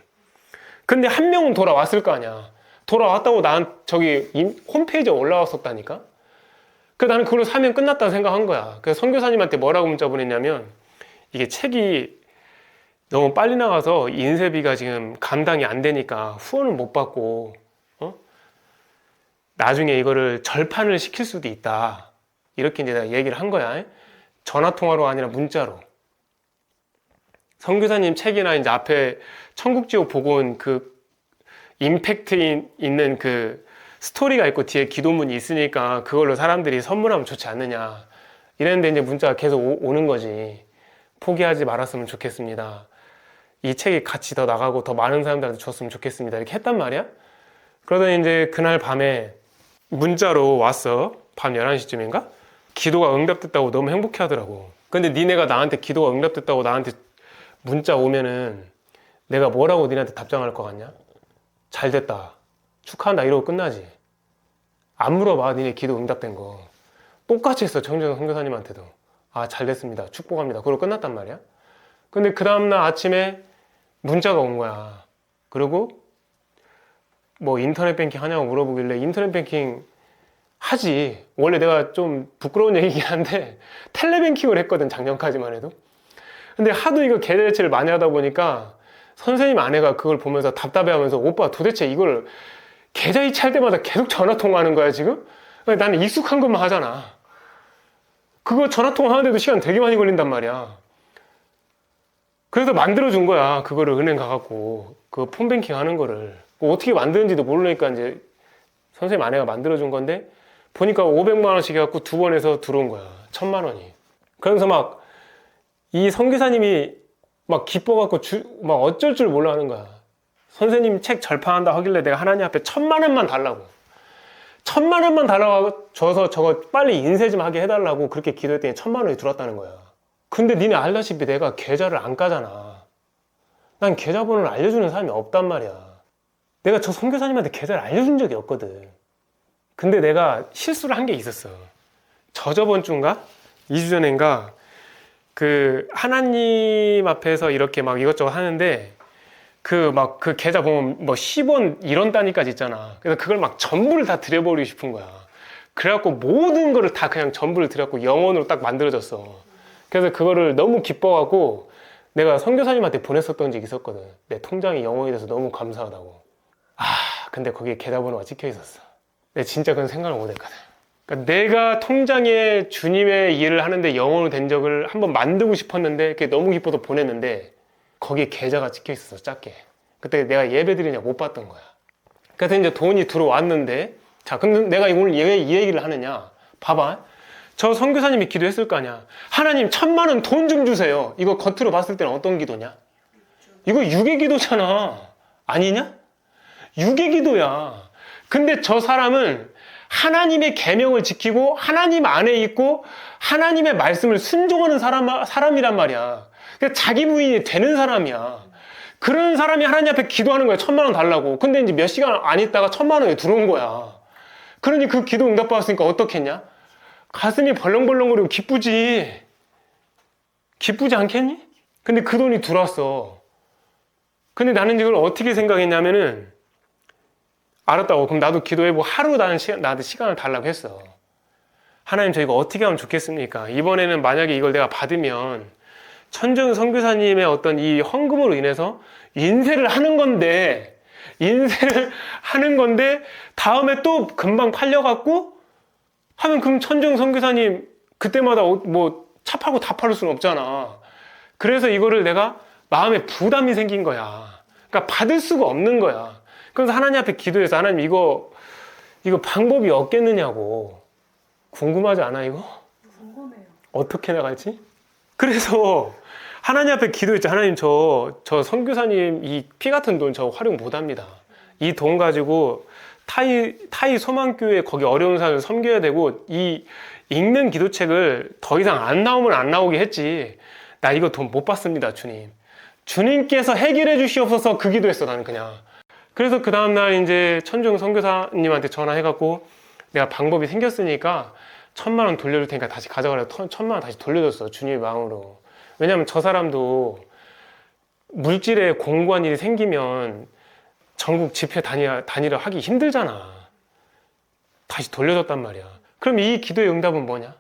근데 한 명은 돌아왔을 거 아니야. 돌아왔다고 난 저기 홈페이지에 올라왔었다니까. 그래서 나는 그걸 사면 끝났다고 생각한 거야. 그래서 선교사님한테 뭐라고 문자 보냈냐면 이게 책이 너무 빨리 나가서 인쇄비가 지금 감당이 안 되니까 후원을 못 받고 나중에 이거를 절판을 시킬 수도 있다. 이렇게 이제 내가 얘기를 한 거야. 전화통화로 아니라 문자로. 선교사님 책이나 이제 앞에 천국지옥 복음 그 임팩트 있는 그 스토리가 있고 뒤에 기도문이 있으니까 그걸로 사람들이 선물하면 좋지 않느냐 이랬는데 이제 문자가 계속 오는 거지. 포기하지 말았으면 좋겠습니다. 이 책이 같이 더 나가고 더 많은 사람들한테 줬으면 좋겠습니다. 이렇게 했단 말이야. 그러더니 이제 그날 밤에 문자로 왔어. 밤 11시쯤인가? 기도가 응답됐다고 너무 행복해 하더라고. 근데 니네가 나한테 기도가 응답됐다고 나한테 문자 오면은 내가 뭐라고 니네한테 답장할 것 같냐? 잘 됐다. 축하한다. 이러고 끝나지. 안 물어봐. 니네 기도 응답된 거. 똑같이 했어. 정정 선교사님한테도. 아, 잘 됐습니다. 축복합니다. 그러고 끝났단 말이야. 근데 그 다음날 아침에 문자가 온 거야. 그리고 뭐 인터넷 뱅킹 하냐고 물어보길래 인터넷 뱅킹 하지. 원래 내가 좀 부끄러운 얘기긴 한데 텔레뱅킹을 했거든. 작년까지만 해도. 근데 하도 이거 계좌 이체를 많이 하다 보니까 선생님 아내가 그걸 보면서 답답해하면서 오빠 도대체 이걸 계좌 이체할 때마다 계속 전화 통화하는 거야 지금? 나는 익숙한 것만 하잖아. 그거 전화 통화하는데도 시간 되게 많이 걸린단 말이야. 그래서 만들어준 거야. 그거를 은행 가갖고 그 폰뱅킹 하는 거를 어떻게 만드는지도 모르니까 이제 선생님 아내가 만들어준 건데 보니까 500만 원씩 해갖고 2번 해서 들어온 거야. 1,000만 원이. 그러면서 막 이 선교사님이 막 기뻐갖고 막 어쩔 줄 몰라 하는 거야. 선생님 책 절판한다 하길래 내가 하나님 앞에 1,000만 원만 달라고. 1,000만 원만 달라고 줘서 저거 빨리 인쇄 좀 하게 해달라고 그렇게 기도했더니 1,000만 원이 들어왔다는 거야. 근데 니네 알다시피 내가 계좌를 안 까잖아. 난 계좌번호를 알려주는 사람이 없단 말이야. 내가 저 선교사님한테 계좌를 알려준 적이 없거든. 근데 내가 실수를 한 게 있었어. 저번 주인가? 2주 전인가? 그 하나님 앞에서 이렇게 막 이것저것 하는데 그 계좌 보면 뭐 10원 1원 단위까지 있잖아. 그래서 그걸 막 전부를 다 드려버리고 싶은 거야. 그래갖고 모든 거를 다 그냥 전부를 드려갖고 영원으로 딱 만들어졌어. 그래서 그거를 너무 기뻐갖고 내가 선교사님한테 보냈었던 적이 있었거든. 내 통장이 영원이 돼서 너무 감사하다고. 근데 거기에 계좌번호가 찍혀 있었어. 내가 진짜 그건 생각을 못했거든. 그러니까 내가 통장에 주님의 일을 하는데 영원으로 된 적을 한번 만들고 싶었는데 그게 너무 기뻐서 보냈는데 거기에 계좌가 찍혀 있었어. 작게. 그때 내가 예배 드리냐 못 봤던 거야. 그래서 이제 돈이 들어왔는데 자, 그럼 내가 오늘 왜 이 얘기를 하느냐? 봐봐. 저 선교사님이 기도했을 거 아니야. 하나님 1,000만 원 돈 좀 주세요. 이거 겉으로 봤을 때는 어떤 기도냐? 이거 육의 기도잖아. 아니냐? 육의 기도야. 근데 저 사람은 하나님의 계명을 지키고 하나님 안에 있고 하나님의 말씀을 순종하는 사람이란 말이야. 그러니까 자기 부인이 되는 사람이야. 그런 사람이 하나님 앞에 기도하는 거야. 1,000만 원 달라고. 근데 이제 몇 시간 안 있다가 1,000만 원이 들어온 거야. 그러니 그 기도 응답받았으니까 어떻겠냐? 가슴이 벌렁벌렁거리고 기쁘지. 기쁘지 않겠니? 근데 그 돈이 들어왔어. 근데 나는 이걸 어떻게 생각했냐면은, 알았다고. 그럼 나도 기도해보고 하루 나한테 시간을 달라고 했어. 하나님, 저 이거 어떻게 하면 좋겠습니까? 이번에는 만약에 이걸 내가 받으면 천정 선교사님의 어떤 이 헌금으로 인해서 인쇄를 하는 건데 다음에 또 금방 팔려갖고 하면 그럼 천정 선교사님 그때마다 뭐 차 팔고 다 팔을 수는 없잖아. 그래서 이거를 내가 마음에 부담이 생긴 거야. 그러니까 받을 수가 없는 거야. 그래서 하나님 앞에 기도해서 하나님 이거 방법이 없겠느냐고. 궁금하지 않아 이거? 궁금해요. 어떻게 나갈지? 그래서 하나님 앞에 기도했죠. 하나님 저 선교사님 이 피 같은 돈 저 활용 못합니다. 이 돈 가지고 타이 소망교회 거기 어려운 사람을 섬겨야 되고 이 읽는 기도책을 더 이상 안 나오면 안 나오게 했지. 나 이거 돈 못 받습니다, 주님. 주님께서 해결해 주시옵소서 그 기도했어 나는 그냥. 그래서 그 다음날 이제 천중 선교사님한테 전화해갖고 내가 방법이 생겼으니까 1,000만 원 돌려줄 테니까 다시 가져가라고 1,000만 원 다시 돌려줬어 주님의 마음으로. 왜냐면 저 사람도 물질에 공고한 일이 생기면 전국 집회 다니러 하기 힘들잖아. 다시 돌려줬단 말이야. 그럼 이 기도의 응답은 뭐냐?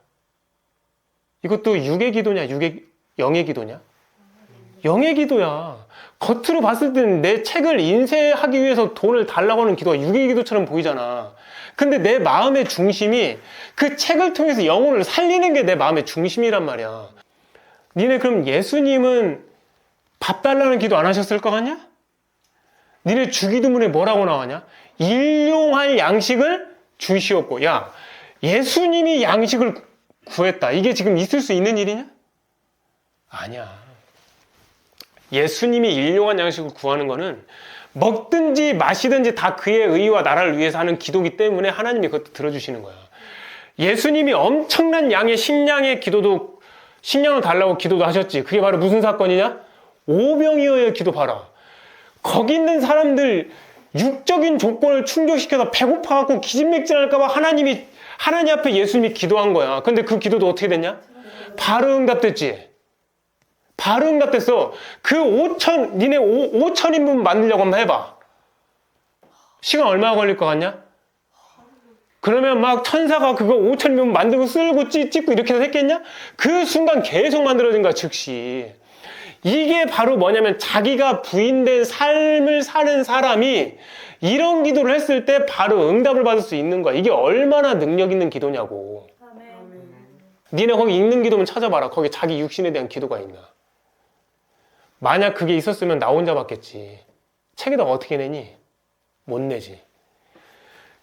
이것도 육의 기도냐 영의 기도냐? 영의 기도야. 겉으로 봤을 때는 내 책을 인쇄하기 위해서 돈을 달라고 하는 기도가 육의 기도처럼 보이잖아. 근데 내 마음의 중심이 그 책을 통해서 영혼을 살리는 게 내 마음의 중심이란 말이야. 니네 그럼 예수님은 밥 달라는 기도 안 하셨을 거 같냐? 니네 주기도문에 뭐라고 나왔냐? 일용할 양식을 주시옵고. 야, 예수님이 양식을 구했다. 이게 지금 있을 수 있는 일이냐? 아니야. 예수님이 일용한 양식을 구하는 거는 먹든지 마시든지 다 그의 의와 나라를 위해서 하는 기도기 때문에 하나님이 그것도 들어주시는 거야. 예수님이 엄청난 양의 식량의 기도도 식량을 달라고 기도도 하셨지. 그게 바로 무슨 사건이냐? 오병이어의 기도 봐라. 거기 있는 사람들 육적인 조건을 충족시켜서 배고파갖고 기진맥진할까봐 하나님 앞에 예수님이 기도한 거야. 근데 그 기도도 어떻게 됐냐? 바로 응답됐지. 바로 응답됐어. 그 5,000인분 만들려고 한번 해봐. 시간 얼마나 걸릴 것 같냐? 그러면 막 천사가 그거 5,000인분 만들고 쓸고 찍고 이렇게 해서 했겠냐? 그 순간 계속 만들어진 거야, 즉시. 이게 바로 뭐냐면 자기가 부인된 삶을 사는 사람이 이런 기도를 했을 때 바로 응답을 받을 수 있는 거야. 이게 얼마나 능력 있는 기도냐고. 니네 거기 읽는 기도면 찾아봐라. 거기 자기 육신에 대한 기도가 있나. 만약 그게 있었으면 나 혼자 받겠지. 책에다가 어떻게 내니? 못 내지.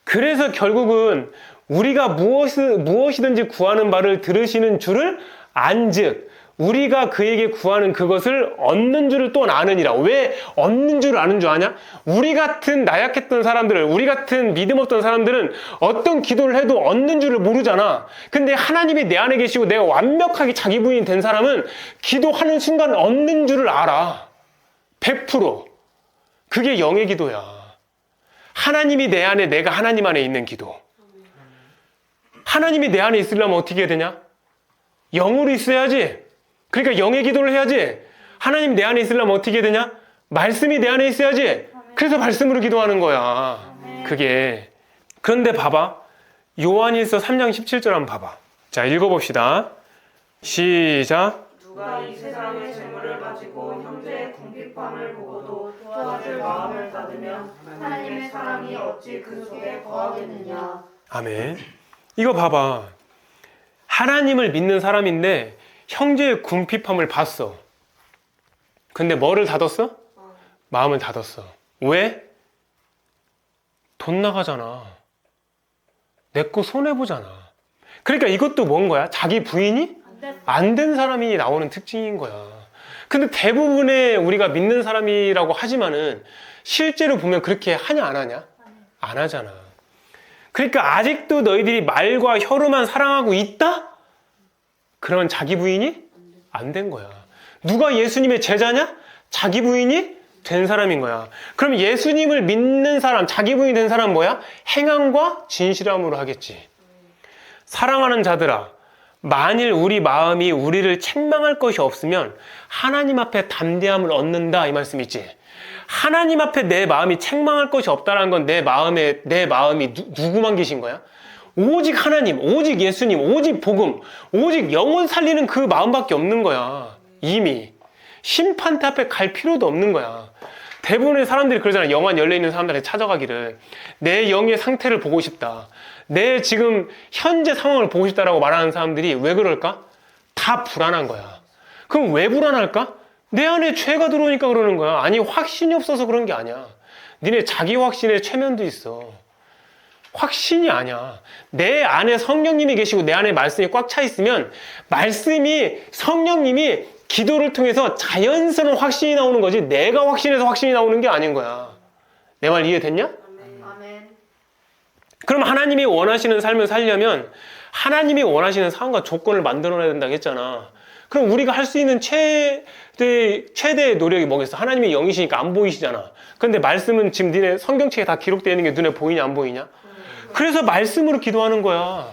그래서 결국은 우리가 무엇이든지 구하는 바를 들으시는 줄을 안즉 우리가 그에게 구하는 그것을 얻는 줄을 또 아느니라. 왜 얻는 줄을 아는 줄 아냐? 우리 같은 나약했던 사람들을, 우리 같은 믿음 없던 사람들은 어떤 기도를 해도 얻는 줄을 모르잖아. 근데 하나님이 내 안에 계시고 내가 완벽하게 자기 부인이 된 사람은 기도하는 순간 얻는 줄을 알아. 100%. 그게 영의 기도야. 하나님이 내 안에, 내가 하나님 안에 있는 기도. 하나님이 내 안에 있으려면 어떻게 해야 되냐? 영으로 있어야지. 그러니까 영의 기도를 해야지. 하나님 내 안에 있으려면 어떻게 해야 되냐? 말씀이 내 안에 있어야지. 그래서 말씀으로 기도하는 거야. 그게. 그런데 봐봐. 요한일서 3장 17절 한번 봐봐. 자, 읽어봅시다. 시작. 누가 이 세상의 재물을 가지고 형제의 궁핍함을 보고도 도와줄 마음을 닫으면 하나님의 사랑이 어찌 그 속에 거하겠느냐. 아멘. 이거 봐봐. 하나님을 믿는 사람인데 형제의 궁핍함을 봤어. 근데 뭐를 닫았어? 마음을 닫았어. 왜? 돈 나가잖아. 내 거 손해보잖아. 그러니까 이것도 뭔 거야? 자기 부인이 안 된 사람이 나오는 특징인 거야. 근데 대부분의 우리가 믿는 사람이라고 하지만은 실제로 보면 그렇게 하냐 안 하냐? 안 하잖아. 그러니까 아직도 너희들이 말과 혀로만 사랑하고 있다? 그러면 자기 부인이 안 된 거야. 누가 예수님의 제자냐? 자기 부인이 된 사람인 거야. 그럼 예수님을 믿는 사람, 자기 부인이 된 사람은 뭐야? 행함과 진실함으로 하겠지. 사랑하는 자들아, 만일 우리 마음이 우리를 책망할 것이 없으면 하나님 앞에 담대함을 얻는다 이 말씀 있지. 하나님 앞에 내 마음이 책망할 것이 없다는 건 내 마음이 누구만 계신 거야? 오직 하나님, 오직 예수님, 오직 복음, 오직 영혼 살리는 그 마음밖에 없는 거야. 이미 심판대 앞에 갈 필요도 없는 거야. 대부분의 사람들이 그러잖아. 영안 열려있는 사람들한테 찾아가기를 내 영의 상태를 보고 싶다, 내 지금 현재 상황을 보고 싶다라고 말하는 사람들이 왜 그럴까? 다 불안한 거야. 그럼 왜 불안할까? 내 안에 죄가 들어오니까 그러는 거야. 아니, 확신이 없어서 그런 게 아니야. 니네 자기 확신에 최면도 있어. 확신이 아니야. 내 안에 성령님이 계시고 내 안에 말씀이 꽉 차 있으면 성령님이 기도를 통해서 자연스러운 확신이 나오는 거지, 내가 확신해서 확신이 나오는 게 아닌 거야. 내 말 이해됐냐? 아멘. 그럼 하나님이 원하시는 삶을 살려면 하나님이 원하시는 상황과 조건을 만들어내야 된다고 했잖아. 그럼 우리가 할 수 있는 최대의 노력이 뭐겠어? 하나님이 영이시니까 안 보이시잖아. 그런데 말씀은 지금 니네 성경책에 다 기록되어 있는 게 눈에 보이냐 안 보이냐? 그래서 말씀으로 기도하는 거야.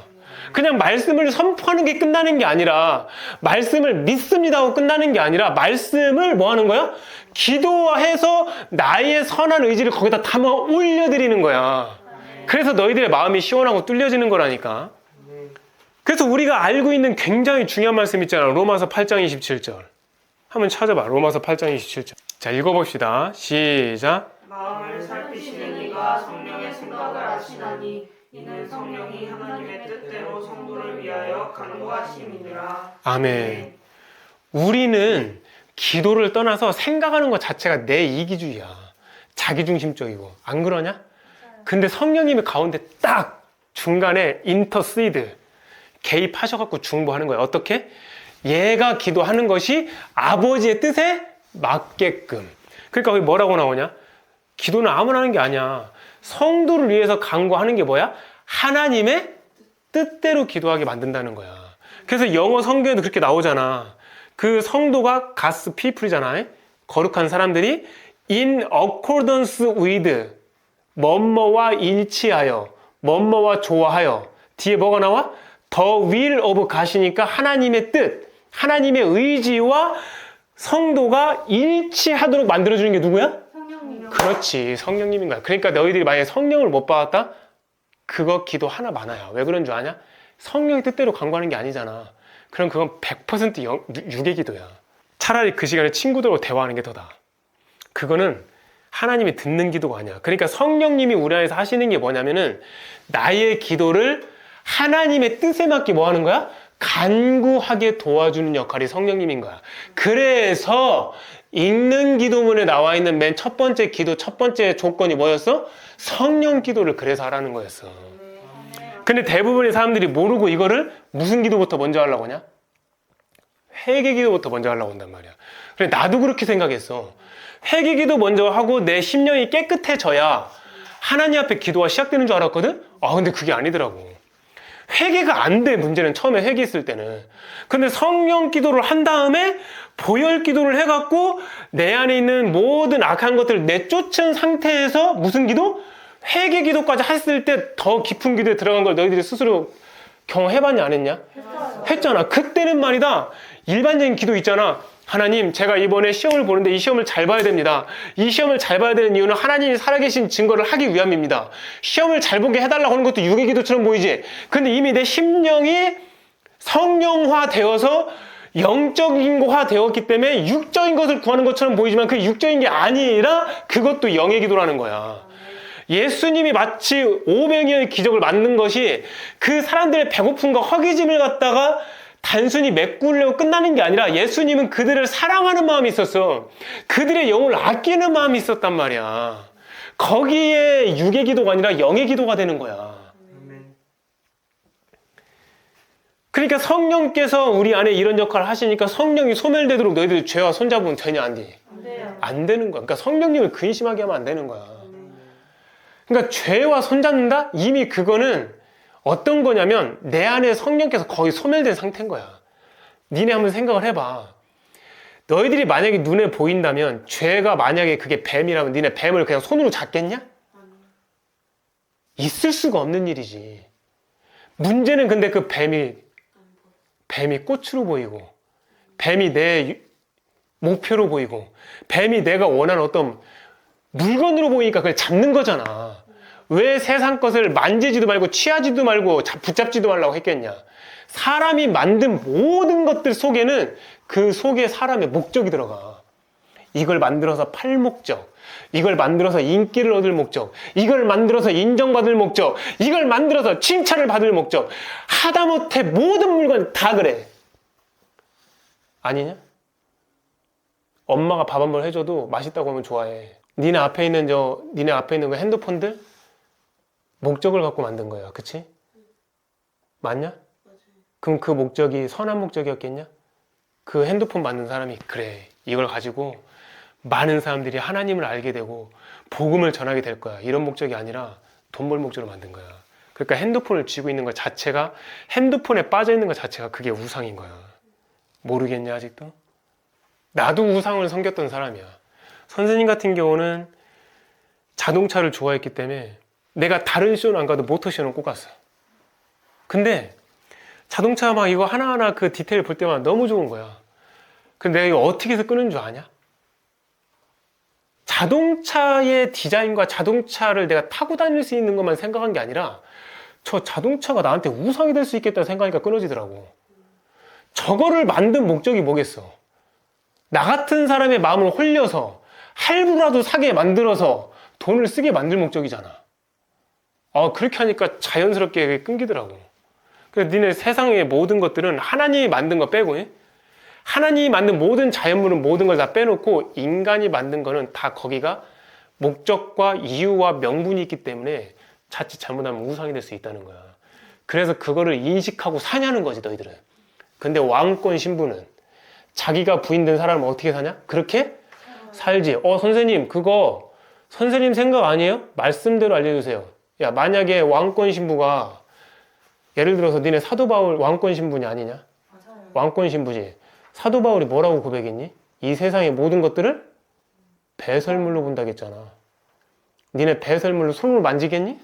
그냥 말씀을 선포하는 게 끝나는 게 아니라, 말씀을 믿습니다 하고 끝나는 게 아니라, 말씀을 뭐 하는 거야? 기도해서 나의 선한 의지를 거기다 담아 올려드리는 거야. 그래서 너희들의 마음이 시원하고 뚫려지는 거라니까. 그래서 우리가 알고 있는 굉장히 중요한 말씀 있잖아. 로마서 8장 27절. 한번 찾아봐. 로마서 8장 27절. 자, 읽어봅시다. 시작. 마음을 살피시는 이가 성령의 생각을 아시나니 이는 성령이 하나님의 뜻대로 성도를 위하여 간구하심이니라. 아멘. 우리는 기도를 떠나서 생각하는 것 자체가 내 이기주의야. 자기중심적이고. 안 그러냐? 근데 성령님이 가운데 딱 중간에 인터시드 개입하셔갖고 중보하는 거야. 어떻게? 얘가 기도하는 것이 아버지의 뜻에 맞게끔. 그러니까 거기 뭐라고 나오냐? 기도는 아무나 하는 게 아니야. 성도를 위해서 간구하는 게 뭐야? 하나님의 뜻대로 기도하게 만든다는 거야. 그래서 영어 성경에도 그렇게 나오잖아. 그 성도가 God's people이잖아. 거룩한 사람들이 in accordance with 뭐뭐와 일치하여, 뭐뭐와 좋아하여. 뒤에 뭐가 나와? The will of God이니까 하나님의 뜻, 하나님의 의지와 성도가 일치하도록 만들어주는 게 누구야? 성령님. 그렇지, 성령님인 거야. 그러니까 너희들이 만약에 성령을 못 받았다? 그거 기도 하나 많아요. 왜 그런 줄 아냐? 성령의 뜻대로 간구하는 게 아니잖아. 그럼 그건 100% 육의 기도야. 차라리 그 시간에 친구들하고 대화하는 게 더 나아. 그거는 하나님이 듣는 기도가 아니야. 그러니까 성령님이 우리 안에서 하시는 게 뭐냐면은 나의 기도를 하나님의 뜻에 맞게 뭐 하는 거야? 간구하게 도와주는 역할이 성령님인 거야. 그래서 읽는 기도문에 나와 있는 맨 첫 번째 기도, 첫 번째 조건이 뭐였어? 성령 기도를 그래서 하라는 거였어. 근데 대부분의 사람들이 모르고 이거를 무슨 기도부터 먼저 하려고 하냐? 회개 기도부터 먼저 하려고 한단 말이야. 그래, 나도 그렇게 생각했어. 회개 기도 먼저 하고 내 심령이 깨끗해져야 하나님 앞에 기도가 시작되는 줄 알았거든? 근데 그게 아니더라고. 회개가 안 돼, 문제는. 처음에 회개했을 때는. 근데 성령 기도를 한 다음에 보혈 기도를 해갖고 내 안에 있는 모든 악한 것들을 내쫓은 상태에서 무슨 기도? 회개 기도까지 했을 때 더 깊은 기도에 들어간 걸 너희들이 스스로 경험해봤냐 안 했냐? 했잖아. 그때는 말이다, 일반적인 기도 있잖아. 하나님, 제가 이번에 시험을 보는데 이 시험을 잘 봐야 됩니다. 이 시험을 잘 봐야 되는 이유는 하나님이 살아계신 증거를 하기 위함입니다. 시험을 잘 보게 해달라고 하는 것도 육의 기도처럼 보이지? 근데 이미 내 심령이 성령화 되어서 영적인 화 되었기 때문에 육적인 것을 구하는 것처럼 보이지만 그 육적인 게 아니라 그것도 영의 기도라는 거야. 예수님이 마치 500여의 기적을 만든 것이 그 사람들의 배고픔과 허기짐을 갖다가 단순히 메꾸려고 끝나는 게 아니라 예수님은 그들을 사랑하는 마음이 있었어. 그들의 영을 아끼는 마음이 있었단 말이야. 거기에 육의 기도가 아니라 영의 기도가 되는 거야. 그러니까 성령께서 우리 안에 이런 역할을 하시니까 성령이 소멸되도록 너희들 죄와 손잡으면 되냐 안 돼? 안 돼요. 안 되는 거야. 그러니까 성령님을 근심하게 하면 안 되는 거야. 그러니까 죄와 손잡는다? 이미 그거는 어떤 거냐면 내 안에 성령께서 거의 소멸된 상태인 거야. 니네 한번 생각을 해봐. 너희들이 만약에 눈에 보인다면, 죄가 만약에 그게 뱀이라면 니네 뱀을 그냥 손으로 잡겠냐? 있을 수가 없는 일이지. 문제는 근데 그 뱀이 꽃으로 보이고, 뱀이 내 목표로 보이고, 뱀이 내가 원하는 어떤 물건으로 보이니까 그걸 잡는 거잖아. 왜 세상 것을 만지지도 말고 취하지도 말고 붙잡지도 말라고 했겠냐. 사람이 만든 모든 것들 속에는 그 속에 사람의 목적이 들어가. 이걸 만들어서 팔 목적, 이걸 만들어서 인기를 얻을 목적, 이걸 만들어서 인정받을 목적, 이걸 만들어서 칭찬을 받을 목적. 하다못해 모든 물건 다 그래. 아니냐? 엄마가 밥 한 번 해줘도 맛있다고 하면 좋아해. 니네 앞에 있는 그 핸드폰들 목적을 갖고 만든 거야. 그치? 맞냐? 그럼 그 목적이 선한 목적이었겠냐? 그 핸드폰 만든 사람이 그래, 이걸 가지고 많은 사람들이 하나님을 알게 되고 복음을 전하게 될 거야, 이런 목적이 아니라 돈 벌 목적으로 만든 거야. 그러니까 핸드폰을 쥐고 있는 것 자체가, 핸드폰에 빠져 있는 것 자체가 그게 우상인 거야. 모르겠냐 아직도? 나도 우상을 섬겼던 사람이야. 선생님 같은 경우는 자동차를 좋아했기 때문에 내가 다른 쇼는 안 가도 모터쇼는 꼭 갔어. 근데 자동차 막 이거 하나하나 그 디테일 볼 때마다 너무 좋은 거야. 근데 내가 이거 어떻게 해서 끄는 줄 아냐? 자동차의 디자인과 자동차를 내가 타고 다닐 수 있는 것만 생각한 게 아니라 저 자동차가 나한테 우상이 될 수 있겠다 생각하니까 끊어지더라고. 저거를 만든 목적이 뭐겠어? 나 같은 사람의 마음을 홀려서 할부라도 사게 만들어서 돈을 쓰게 만들 목적이잖아. 그렇게 하니까 자연스럽게 끊기더라고. 그래서 니네 세상의 모든 것들은 하나님이 만든 거 빼고, 하나님이 만든 모든 자연물은 모든 걸 다 빼놓고 인간이 만든 거는 다 거기가 목적과 이유와 명분이 있기 때문에 자칫 잘못하면 우상이 될 수 있다는 거야. 그래서 그거를 인식하고 사냐는 거지, 너희들은. 근데 왕권 신부는 자기가 부인된 사람은 어떻게 사냐? 그렇게 살지. 선생님, 그거 선생님 생각 아니에요? 말씀대로 알려주세요. 야, 만약에 왕권 신부가, 예를 들어서 니네 사도 바울 왕권 신부냐 아니냐? 맞아요. 왕권 신부지. 사도 바울이 뭐라고 고백했니? 이 세상의 모든 것들을 배설물로 본다겠잖아. 니네 배설물로 손을 만지겠니?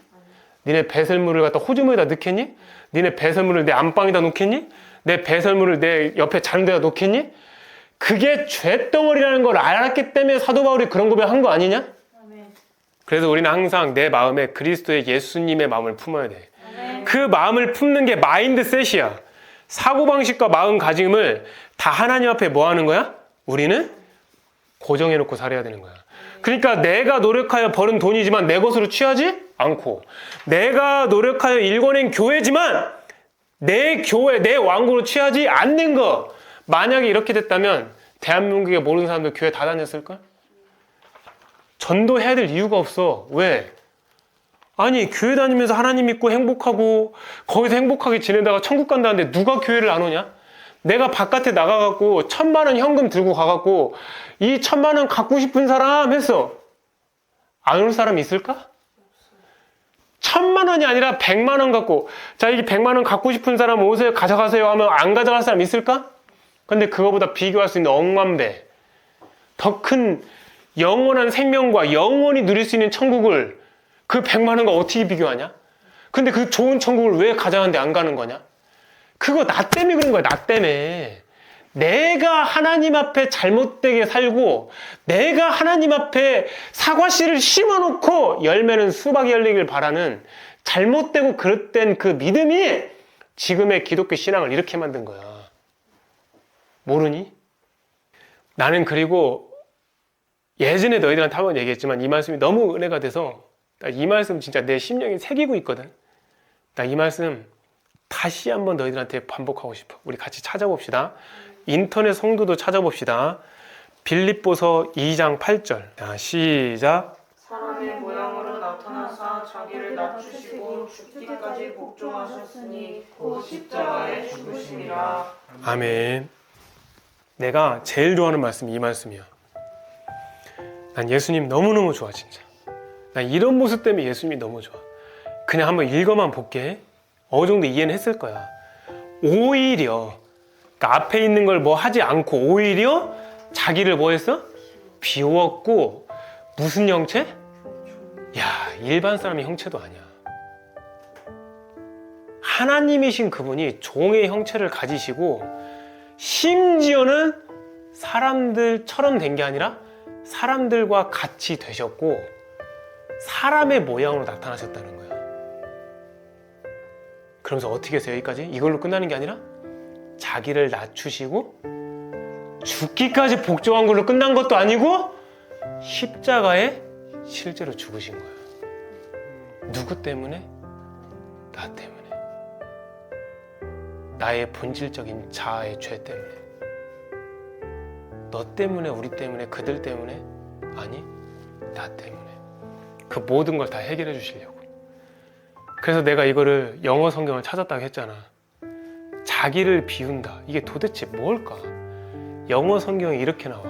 니네 배설물을 갖다 호주머니에다 넣겠니? 니네 배설물을 내 안방에다 놓겠니? 내 배설물을 내 옆에 자는 데다 놓겠니? 그게 죄덩어리라는 걸 알았기 때문에 사도 바울이 그런 고백한 거 아니냐? 그래서 우리는 항상 내 마음에 그리스도의 예수님의 마음을 품어야 돼. 그 마음을 품는 게 마인드셋이야. 사고방식과 마음가짐을 다 하나님 앞에 뭐 하는 거야? 우리는 고정해놓고 살아야 되는 거야. 그러니까 내가 노력하여 벌은 돈이지만 내 것으로 취하지 않고, 내가 노력하여 일궈낸 교회지만 내 교회, 내 왕국으로 취하지 않는 거. 만약에 이렇게 됐다면 대한민국에 모르는 사람들 교회 다 다녔을걸? 전도해야 될 이유가 없어. 왜? 아니, 교회 다니면서 하나님 믿고 행복하고 거기서 행복하게 지내다가 천국 간다는데 누가 교회를 안 오냐? 내가 바깥에 나가갖고 1,000만 원 현금 들고 가갖고 이 1,000만 원 갖고 싶은 사람 했어. 안 올 사람 있을까? 1,000만 원이 아니라 100만 원 갖고, 자, 이게 100만 원 갖고 싶은 사람 오세요, 가져가세요 하면 안 가져갈 사람 있을까? 근데 그거보다 비교할 수 있는 억만배, 더 큰 영원한 생명과 영원히 누릴 수 있는 천국을 그 100만 원과 어떻게 비교하냐? 근데 그 좋은 천국을 왜 가져가는데 안 가는 거냐? 그거 나 때문에 그런 거야, 나 때문에. 내가 하나님 앞에 잘못되게 살고 내가 하나님 앞에 사과씨를 심어놓고 열매는 수박이 열리길 바라는 잘못되고 그릇된 그 믿음이 지금의 기독교 신앙을 이렇게 만든 거야. 모르니? 나는 그리고 예전에 너희들한테 한번 얘기했지만 이 말씀이 너무 은혜가 돼서 이 말씀 진짜 내 심령에 새기고 있거든. 나 이 말씀 다시 한번 너희들한테 반복하고 싶어. 우리 같이 찾아봅시다. 인터넷 성도도 찾아봅시다. 빌립보서 2장 8절. 자, 시작. 사람의 모양으로 나타나사 자기를 낮추시고 죽기까지 복종하셨으니 곧 십자가에 죽으심이라. 아멘. 내가 제일 좋아하는 말씀이 이 말씀이야. 난 예수님 너무너무 좋아, 진짜. 난 이런 모습 때문에 예수님이 너무 좋아. 그냥 한번 읽어만 볼게. 어느 정도 이해는 했을 거야. 오히려 그러니까 앞에 있는 걸 뭐 하지 않고 오히려 자기를 뭐 했어? 비웠고. 무슨 형체? 야, 일반 사람의 형체도 아니야. 하나님이신 그분이 종의 형체를 가지시고 심지어는 사람들처럼 된 게 아니라 사람들과 같이 되셨고 사람의 모양으로 나타나셨다는 거야. 그러면서 어떻게 해서 여기까지? 이걸로 끝나는 게 아니라 자기를 낮추시고 죽기까지 복종한 걸로 끝난 것도 아니고 십자가에 실제로 죽으신 거야. 누구 때문에? 나 때문에. 나의 본질적인 자아의 죄 때문에. 너 때문에, 우리 때문에, 그들 때문에? 아니, 나 때문에. 그 모든 걸 다 해결해 주시려고. 그래서 내가 이거를 영어 성경을 찾았다고 했잖아. 자기를 비운다. 이게 도대체 뭘까? 영어 성경에 이렇게 나와.